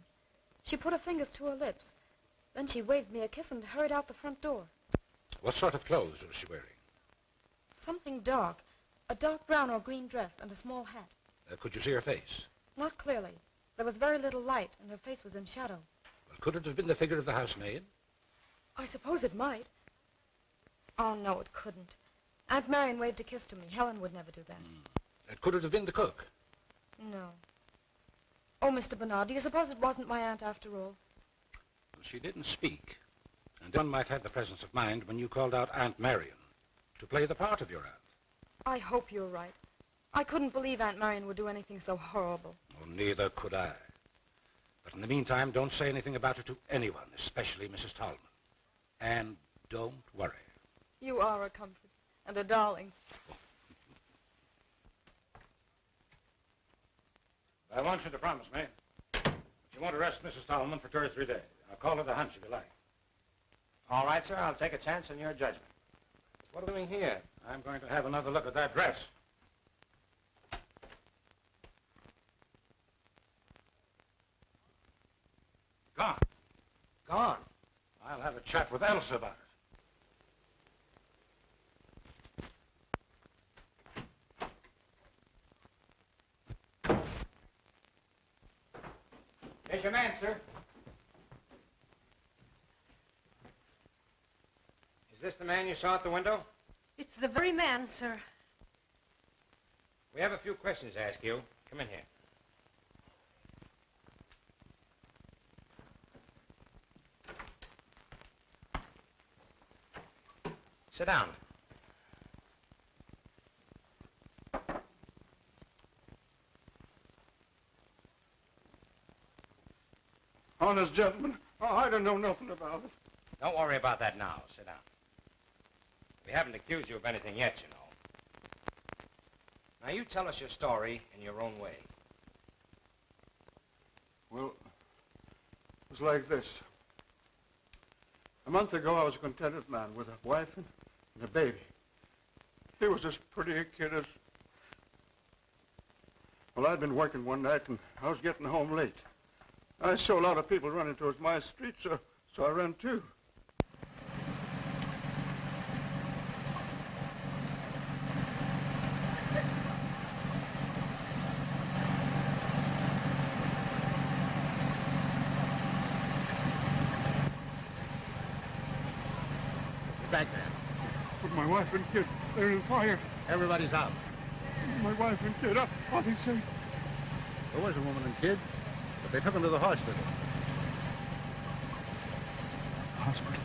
She put her fingers to her lips. Then she waved me a kiss and hurried out the front door. What sort of clothes was she wearing? Something dark. A dark brown or green dress and a small hat. Could you see her face? Not clearly. There was very little light, and her face was in shadow. Well, could it have been the figure of the housemaid? I suppose it might. Oh, no, it couldn't. Aunt Marian waved a kiss to me. Helen would never do that. Could it have been the cook? No. Oh, Mr. Bernard, do you suppose it wasn't my aunt after all? Well, she didn't speak. And one might have the presence of mind when you called out Aunt Marian to play the part of your aunt. I hope you're right. I couldn't believe Aunt Marian would do anything so horrible. Oh, neither could I. But in the meantime, don't say anything about it to anyone, especially Mrs. Tallman. And don't worry. You are a comfort and a darling. I want you to promise me that you won't arrest Mrs. Tallman for 2 or 3 days. I'll call it a hunch if you like. All right, sir. I'll take a chance on your judgment. What are we doing here? I'm going to have another look at that dress. Gone. Gone. I'll have a chat with Elsa about it. Here's your man, sir. Is this the man you saw at the window? It's the very man, sir. We have a few questions to ask you. Come in here. Sit down. Honest gentlemen, I don't know nothing about it. Don't worry about that now. Sit down. We haven't accused you of anything yet, you know. Now, you tell us your story in your own way. Well, it was like this. A month ago, I was a contented man with a wife and a baby. He was as pretty a kid as... Well, I'd been working one night, and I was getting home late. I saw a lot of people running towards my street, so So I ran too. Back there. But my wife and kid, they're in fire. Everybody's out. My wife and kid, are they safe? There was a woman and kid, but they took them to the hospital. Hospital?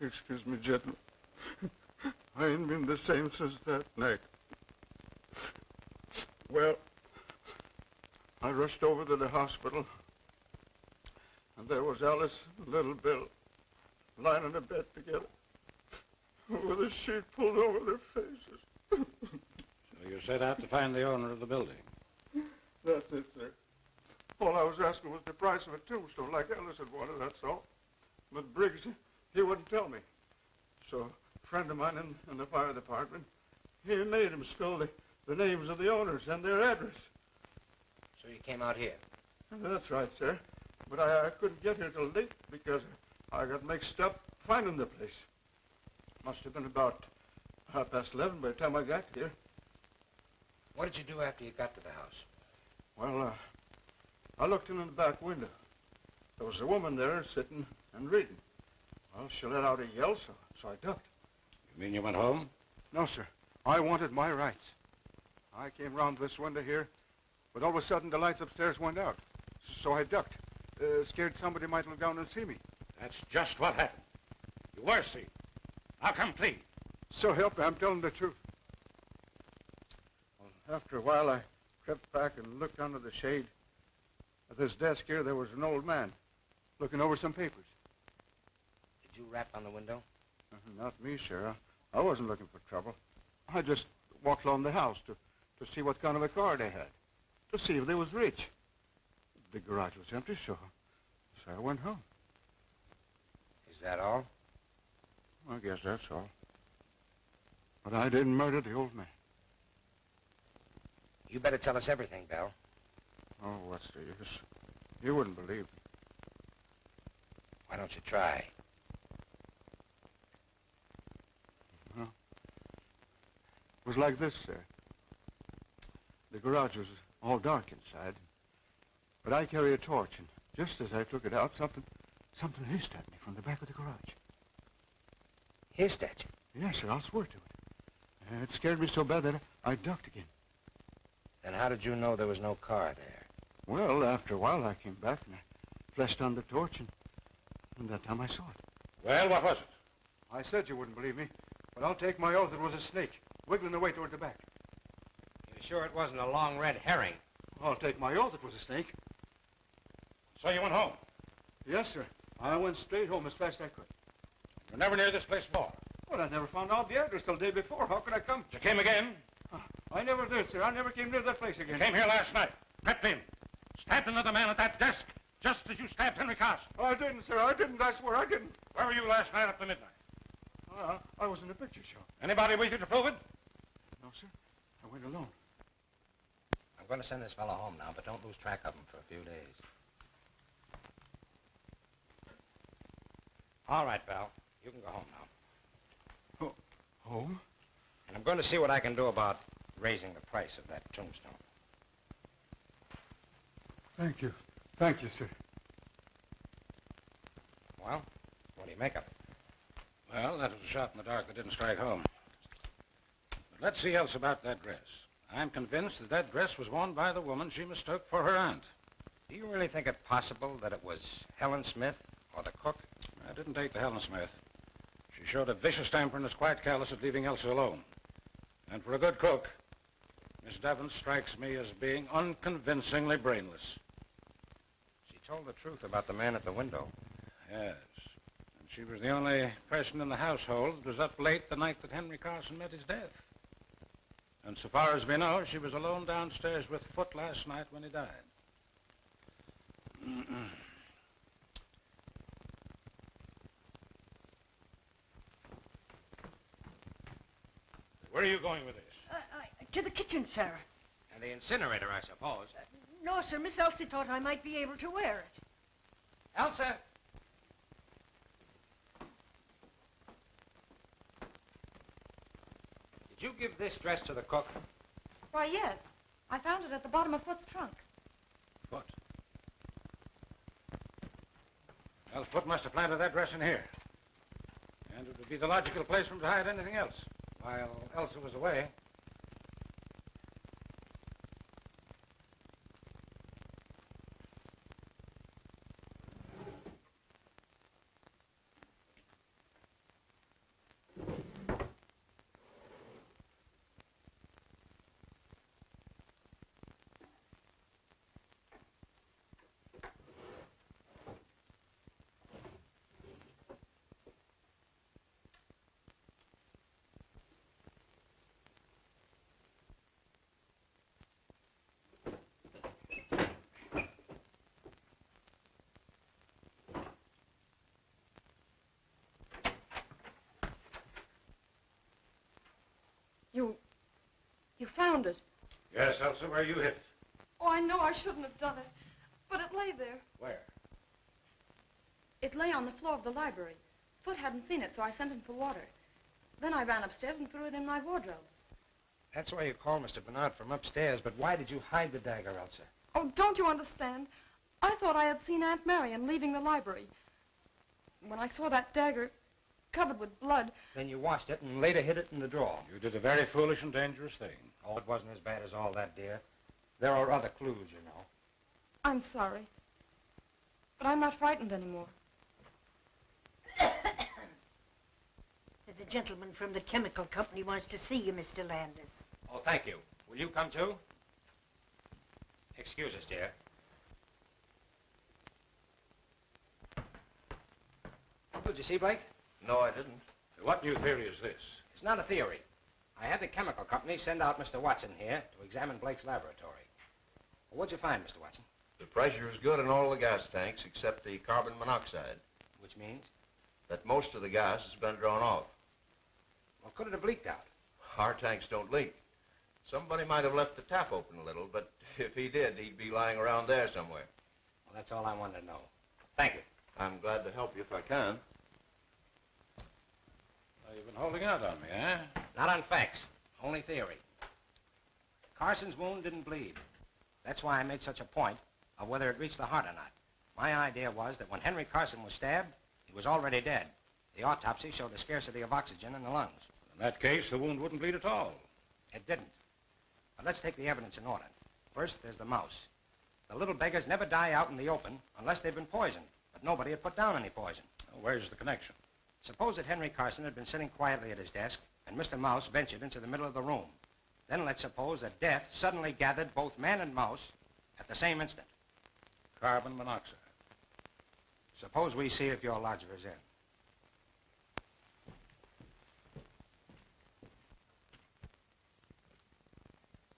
Excuse me, gentlemen. I ain't been the same since that night. Well, I rushed over to the hospital, and there was Alice and little Bill lying in a bed together with a sheet pulled over their faces. So you set out to find the owner of the building? That's it, sir. All I was asking was the price of a tombstone, like Alice had wanted, that's all. But Briggs, he wouldn't tell me. So a friend of mine in the fire department, he made him spill the names of the owners and their address. So you came out here? That's right, sir. But I couldn't get here till late because I got mixed up finding the place. Must have been about 11:30 by the time I got here. What did you do after you got to the house? Well, I looked in the back window. There was a woman there sitting and reading. Well, she let out a yell, so I ducked. You mean you went home? No, sir. I wanted my rights. I came round this window here, but all of a sudden the lights upstairs went out. So I ducked, scared somebody might look down and see me. That's just what happened. You were seen. Now come clean. So help me, I'm telling the truth. Well, after a while, I crept back and looked under the shade. At this desk here, there was an old man looking over some papers. Did you rap on the window? Not me, sir. I wasn't looking for trouble. I just walked along the house to see what kind of a car they had, to see if they was rich. The garage was empty, so I went home. Is that all? I guess that's all. But I didn't murder the old man. You better tell us everything, Bell. Oh, what's the use? You wouldn't believe me. Why don't you try? Well, it was like this, sir. The garage was all dark inside. But I carry a torch, and just as I took it out, something hissed at me from the back of the garage. Hissed at you? Yes, sir, I'll swear to it. It scared me so bad that I ducked again. Then how did you know there was no car there? Well, after a while, I came back, and I flashed on the torch, and that time I saw it. Well, what was it? I said you wouldn't believe me, but I'll take my oath it was a snake, wiggling away toward the back. You sure it wasn't a long red herring? I'll take my oath it was a snake. So you went home? Yes, sir. I went straight home as fast as I could. You were never near this place before? Well, I never found out the address till the day before. How could I come? You came again? I never did, sir. I never came near that place again. You came here last night, crept in, stabbed another man at that desk, just as you stabbed Henry Carson. I didn't, sir. I didn't. I swear I didn't. Where were you last night after midnight? I was in a picture show. Anybody with you to prove it? No, sir. I went alone. I'm going to send this fellow home now, but don't lose track of him for a few days. All right, Val. You can go home now. Oh, home? And I'm going to see what I can do about raising the price of that tombstone. Thank you. Thank you, sir. Well, what do you make of it? Well, that was a shot in the dark that didn't strike home. But let's see else about that dress. I'm convinced that dress was worn by the woman she mistook for her aunt. Do you really think it possible that it was Helen Smith or the cook? I didn't take the Helen Smith. She showed a vicious temper and was quite callous at leaving Elsa alone. And for a good cook, Miss Devon strikes me as being unconvincingly brainless. She told the truth about the man at the window. Yes. And she was the only person in the household that was up late the night that Henry Carson met his death. And so far as we know, she was alone downstairs with Foote last night when he died. Where are you going with this? To the kitchen, sir. And the incinerator, I suppose. No, sir. Miss Elsie thought I might be able to wear it. Elsa! Did you give this dress to the cook? Why, yes. I found it at the bottom of Foot's trunk. Foot? Well, Foot must have planted that dress in here. And it would be the logical place for him to hide anything else. While Elsa was away. You found it. Yes, Elsa, where you hid it. Oh, I know I shouldn't have done it, but it lay there. Where? It lay on the floor of the library. Foot hadn't seen it, so I sent him for water. Then I ran upstairs and threw it in my wardrobe. That's why you called Mr. Bernard from upstairs, but why did you hide the dagger, Elsa? Oh, don't you understand? I thought I had seen Aunt Marian leaving the library. When I saw that dagger covered with blood... Then you washed it and later hid it in the drawer. You did a very foolish and dangerous thing. Oh, it wasn't as bad as all that, dear. There are other clues, you know. I'm sorry. But I'm not frightened anymore. The gentleman from the chemical company wants to see you, Mr. Landis. Oh, thank you. Will you come too? Excuse us, dear. Did you see Blake? No, I didn't. What new theory is this? It's not a theory. I had the chemical company send out Mr. Watson here to examine Blake's laboratory. Well, what'd you find, Mr. Watson? The pressure is good in all the gas tanks except the carbon monoxide. Which means? That most of the gas has been drawn off. Well, could it have leaked out? Our tanks don't leak. Somebody might have left the tap open a little, but if he did, he'd be lying around there somewhere. Well, that's all I wanted to know. Thank you. I'm glad to help you if I can. Well, you've been holding out on me, eh? Not on facts, only theory. Carson's wound didn't bleed. That's why I made such a point of whether it reached the heart or not. My idea was that when Henry Carson was stabbed, he was already dead. The autopsy showed a scarcity of oxygen in the lungs. In that case, the wound wouldn't bleed at all. It didn't. But let's take the evidence in order. First, there's the mouse. The little beggars never die out in the open unless they've been poisoned. But nobody had put down any poison. Well, where's the connection? Suppose that Henry Carson had been sitting quietly at his desk and Mr. Mouse ventured into the middle of the room. Then let's suppose that death suddenly gathered both man and mouse at the same instant. Carbon monoxide. Suppose we see if your lodger is in.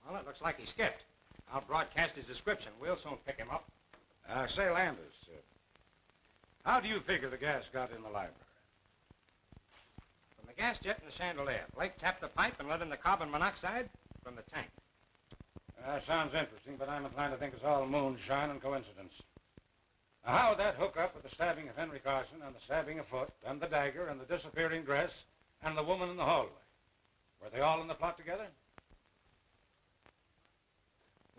Well, it looks like he skipped. I'll broadcast his description. We'll soon pick him up. Say, Landis, how do you figure the gas got in the library? From the gas jet in the chandelier. Blake tapped the pipe and let in the carbon monoxide from the tank. Sounds interesting, but I'm inclined to think it's all moonshine and coincidence. Now, how would that hook up with the stabbing of Henry Carson and the stabbing of Foot and the dagger and the disappearing dress and the woman in the hallway? Were they all in the plot together?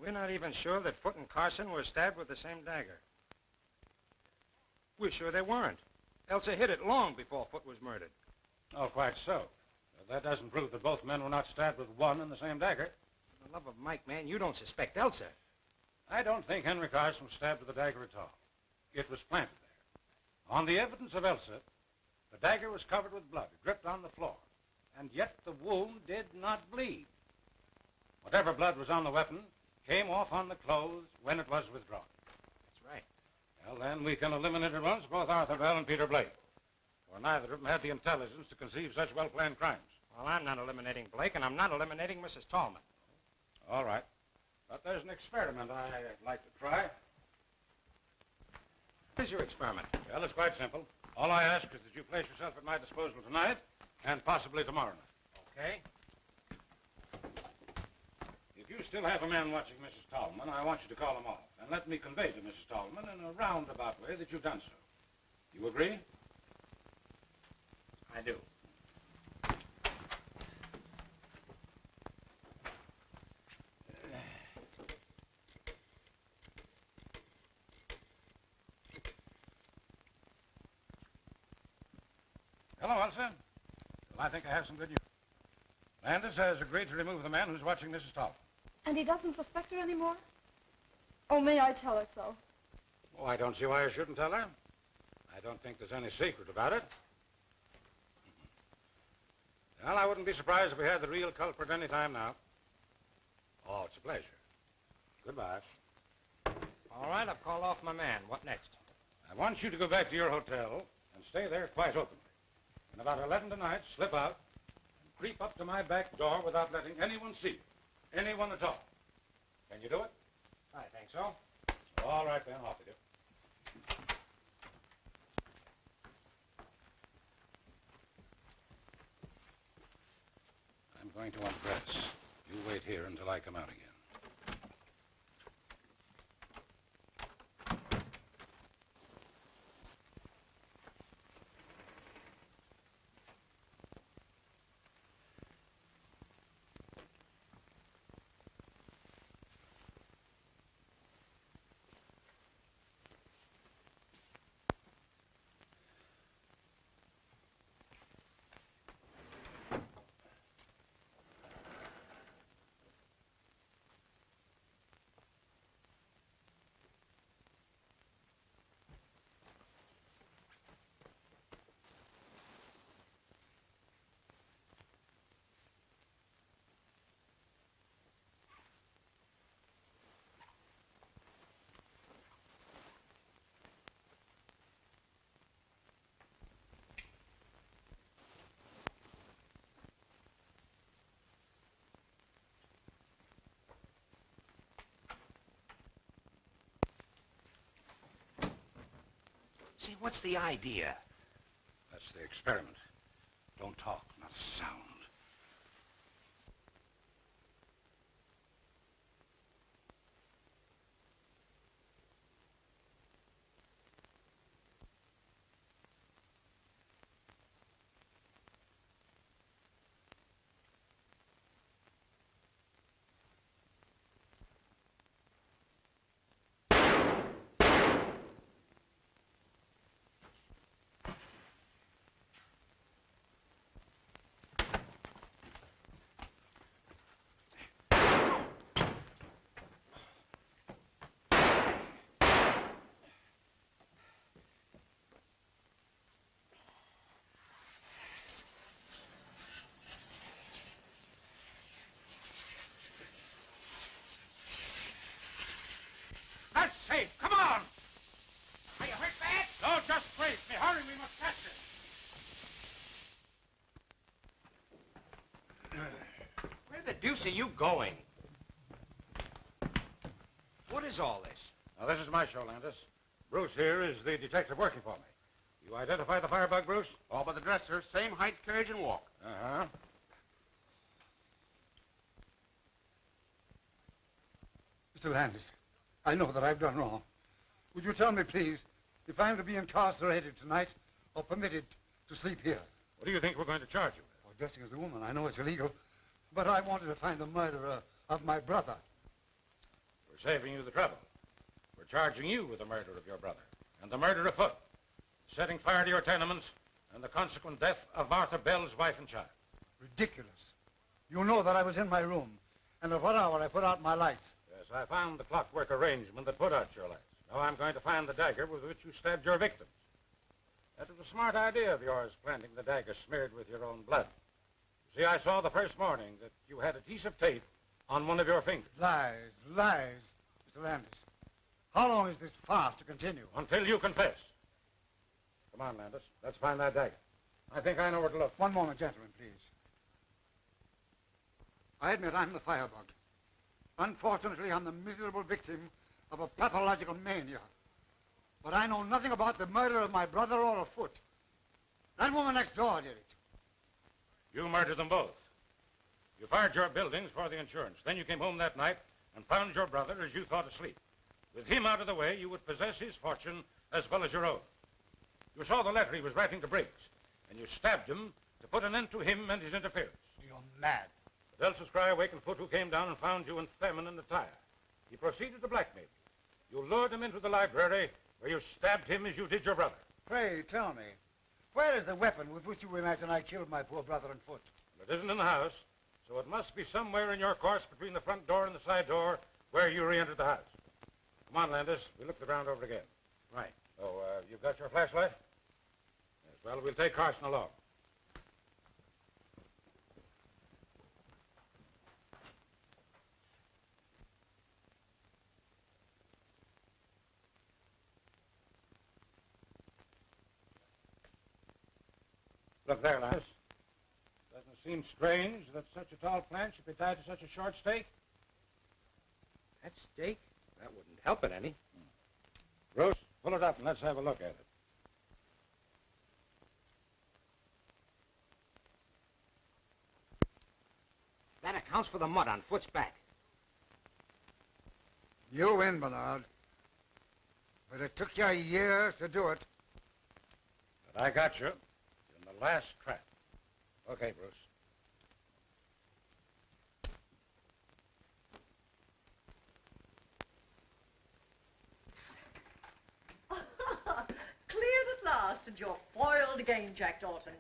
We're not even sure that Foot and Carson were stabbed with the same dagger. We're sure they weren't. Elsa hid it long before Foot was murdered. Oh, quite so. But that doesn't prove that both men were not stabbed with one and the same dagger. For the love of Mike, man, you don't suspect Elsa. I don't think Henry Carson was stabbed with the dagger at all. It was planted there. On the evidence of Elsa, the dagger was covered with blood, dripped on the floor. And yet the wound did not bleed. Whatever blood was on the weapon came off on the clothes when it was withdrawn. That's right. Well, then we can eliminate at once both Arthur Bell and Peter Blake. For neither of them had the intelligence to conceive such well-planned crimes. Well, I'm not eliminating Blake, and I'm not eliminating Mrs. Tallman. All right. But there's an experiment I'd like to try. What is your experiment? Well, it's quite simple. All I ask is that you place yourself at my disposal tonight and possibly tomorrow night. Okay. still have a man watching Mrs. Tallman, I want you to call him off. And let me convey to Mrs. Tallman in a roundabout way that you've done so. You agree? I do. Hello, Elsa. Well, I think I have some good news. Landis has agreed to remove the man who's watching Mrs. Tallman. And he doesn't suspect her anymore? Oh, may I tell her so? Oh, I don't see why I shouldn't tell her. I don't think there's any secret about it. Well, I wouldn't be surprised if we had the real culprit any time now. Oh, it's a pleasure. Goodbye. All right, I've called off my man. What next? I want you to go back to your hotel and stay there quite openly. And about 11 tonight, slip out and creep up to my back door without letting anyone see you. Anyone at all. Can you do it? I think so. All right, then. Off with you. I'm going to undress. You wait here until I come out again. Say, what's the idea? That's the experiment. Don't talk, not a sound. That's safe. Come on. Are you hurt bad? No, just brace me. Hurry, we must catch it. Where the deuce are you going? What is all this? Now, this is my show, Landis. Bruce here is the detective working for me. You identify the firebug, Bruce? All but the dresser, same height, carriage, and walk. Uh-huh. Mr. Landis, I know that I've done wrong. Would you tell me, please, if I'm to be incarcerated tonight or permitted to sleep here? What do you think we're going to charge you with? Well, dressing as a woman, I know it's illegal, but I wanted to find the murderer of my brother. We're saving you the trouble. We're charging you with the murder of your brother and the murder afoot, setting fire to your tenements, and the consequent death of Martha Bell's wife and child. Ridiculous. You know that I was in my room, and at what hour I put out my lights. Yes, I found the clockwork arrangement that put out your lights. Now I'm going to find the dagger with which you stabbed your victims. That was a smart idea of yours, planting the dagger smeared with your own blood. You see, I saw the first morning that you had adhesive tape on one of your fingers. Lies, lies, Mr. Landis. How long is this farce to continue? Until you confess. Come on, Landis. Let's find that dagger. I think I know where to look. One moment, gentlemen, please. I admit I'm the firebug. Unfortunately, I'm the miserable victim of a pathological mania. But I know nothing about the murder of my brother or afoot. That woman next door did it. You murdered them both. You fired your buildings for the insurance. Then you came home that night and found your brother, as you thought, asleep. With him out of the way, you would possess his fortune as well as your own. You saw the letter he was writing to Briggs, and you stabbed him to put an end to him and his interference. You're mad. But Elsa's cry awakened Foot, who came down and found you and Femin in the tire. He proceeded to blackmail you. You lured him into the library, where you stabbed him as you did your brother. Pray, tell me, where is the weapon with which you imagine I killed my poor brother and Foot? It isn't in the house, so it must be somewhere in your course between the front door and the side door where you re-entered the house. Come on, Landis. We'll look the ground over again. Right. Oh, you've got your flashlight? Yes, well, we'll take Carson along. Look there, Landis. Doesn't it seem strange that such a tall plant should be tied to such a short stake? That stake? That wouldn't help it any. Bruce, pull it up and let's have a look at it. That accounts for the mud on Foot's back. You win, Bernard. But it took you years to do it. But I got you in the last trap. Okay, Bruce. Cleared at last, and you're foiled again, Jack Dawson.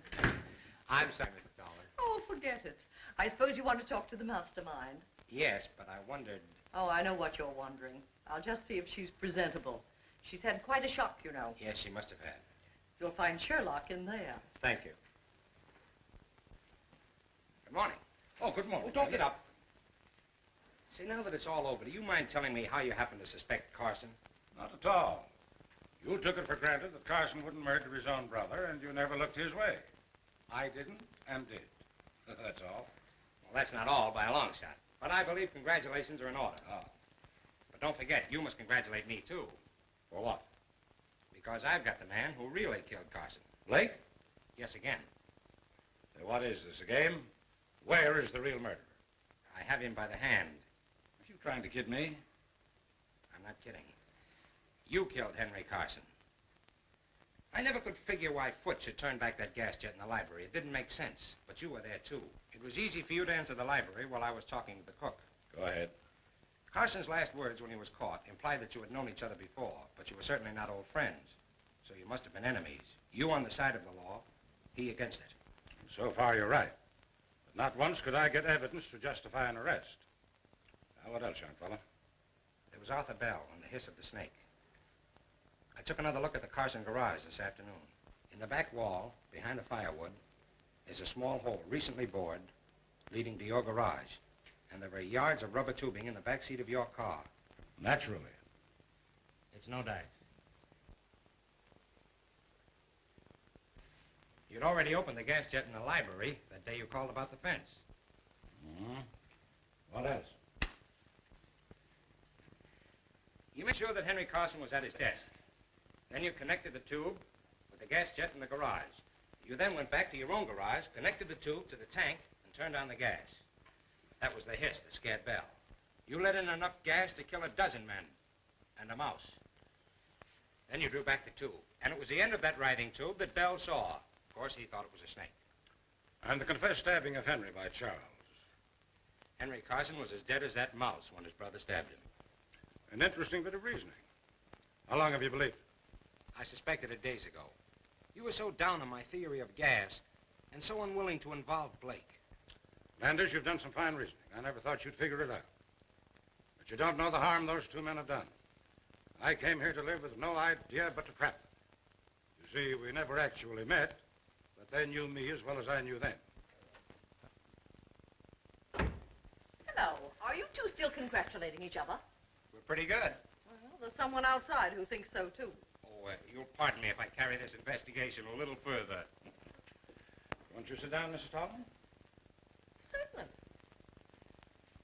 I'm sorry, Mrs. Dollar. Oh, forget it. I suppose you want to talk to the mastermind. Yes, but I wondered... Oh, I know what you're wondering. I'll just see if she's presentable. She's had quite a shock, you know. Yes, she must have had. You'll find Sherlock in there. Thank you. Good morning. Oh, good morning. Oh, don't get up. See, now that it's all over, do you mind telling me how you happen to suspect Carson? Not at all. You took it for granted that Carson wouldn't murder his own brother, and you never looked his way. I didn't and did. That's all. Well, that's not all by a long shot. But I believe congratulations are in order. Oh. But don't forget, you must congratulate me, too. For what? Because I've got the man who really killed Carson. Blake? Yes, again. So what is this, a game? Where is the real murderer? I have him by the hand. Are you trying to kid me? I'm not kidding. You killed Henry Carson. I never could figure why Foot should turn back that gas jet in the library. It didn't make sense. But you were there, too. It was easy for you to enter the library while I was talking to the cook. Go ahead. Carson's last words when he was caught implied that you had known each other before, but you were certainly not old friends. So you must have been enemies. You on the side of the law, he against it. So far, you're right. But not once could I get evidence to justify an arrest. Now, what else, young fella? There was Arthur Bell and the hiss of the snake. I took another look at the Carson garage this afternoon. In the back wall, behind the firewood, is a small hole recently bored leading to your garage. And there were yards of rubber tubing in the back seat of your car. Naturally. It's no dice. You'd already opened the gas jet in the library that day you called about the fence. Mm-hmm. What else? You made sure that Henry Carson was at his desk. Then you connected the tube with the gas jet in the garage. You then went back to your own garage, connected the tube to the tank, and turned on the gas. That was the hiss that scared Bell. You let in enough gas to kill a dozen men and a mouse. Then you drew back the tube, and it was the end of that writing tube that Bell saw. Of course, he thought it was a snake. And the confessed stabbing of Henry by Charles. Henry Carson was as dead as that mouse when his brother stabbed him. An interesting bit of reasoning. How long have you believed it? I suspected it days ago. You were so down on my theory of gas and so unwilling to involve Blake. Landis, you've done some fine reasoning. I never thought you'd figure it out. But you don't know the harm those two men have done. I came here to live with no idea but to trap them. You see, we never actually met, but they knew me as well as I knew them. Hello. Are you two still congratulating each other? We're pretty good. Well, there's someone outside who thinks so, too. Oh, you'll pardon me if I carry this investigation a little further. Won't you sit down, Mrs. Tallman? Certainly.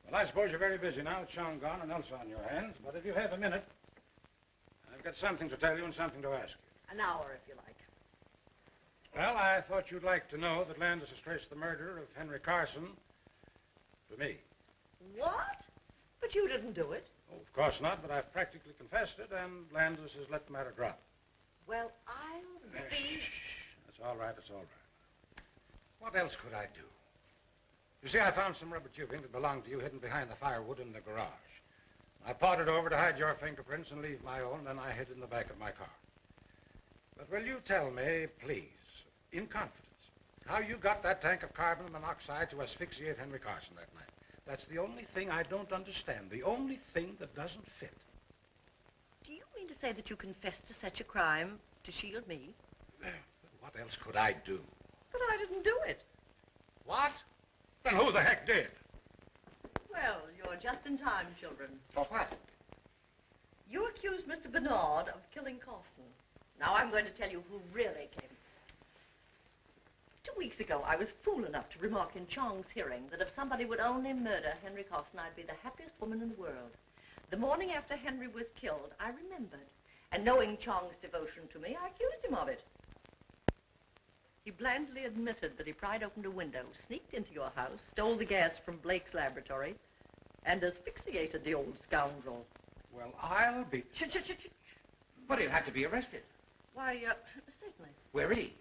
Well, I suppose you're very busy now with Sean gone and Elsa on your hands, but if you have a minute, I've got something to tell you and something to ask you. An hour, if you like. Well, I thought you'd like to know that Landis has traced the murder of Henry Carson To me. What? But you didn't do it. Oh, of course not, but I've practically confessed it, and Landis has let the matter drop. Well, I'll be... That's all right, it's all right. What else could I do? You see, I found some rubber tubing that belonged to you hidden behind the firewood in the garage. I pawed it over to hide your fingerprints and leave my own, then I hid in the back of my car. But will you tell me, please, in confidence, how you got that tank of carbon monoxide to asphyxiate Henry Carson that night? That's the only thing I don't understand, the only thing that doesn't fit. Do you mean to say that you confessed to such a crime to shield me? What else could I do? But I didn't do it. What? Then who the heck did? Well, you're just in time, children. For what? You accused Mr. Bernard of killing Carson. Now I'm going to tell you who really came. 2 weeks ago, I was fool enough to remark in Chong's hearing that if somebody would only murder Henry Carson, I'd be the happiest woman in the world. The morning after Henry was killed, I remembered. And knowing Chong's devotion to me, I accused him of it. He blandly admitted that he pried open a window, sneaked into your house, stole the gas from Blake's laboratory, and asphyxiated the old scoundrel. Well, I'll be... Shh. But he'll have to be arrested. Why, certainly. Where is he?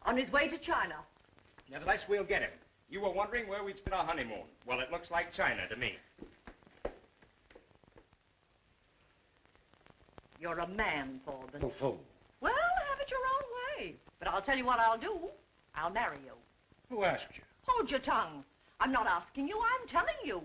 On his way to China. Nevertheless, we'll get him. You were wondering where we'd spend our honeymoon. Well, it looks like China to me. You're a man, Forbin. Oh, fool. Well, have it your own way. But I'll tell you what I'll do. I'll marry you. Who asked you? Hold your tongue. I'm not asking you, I'm telling you.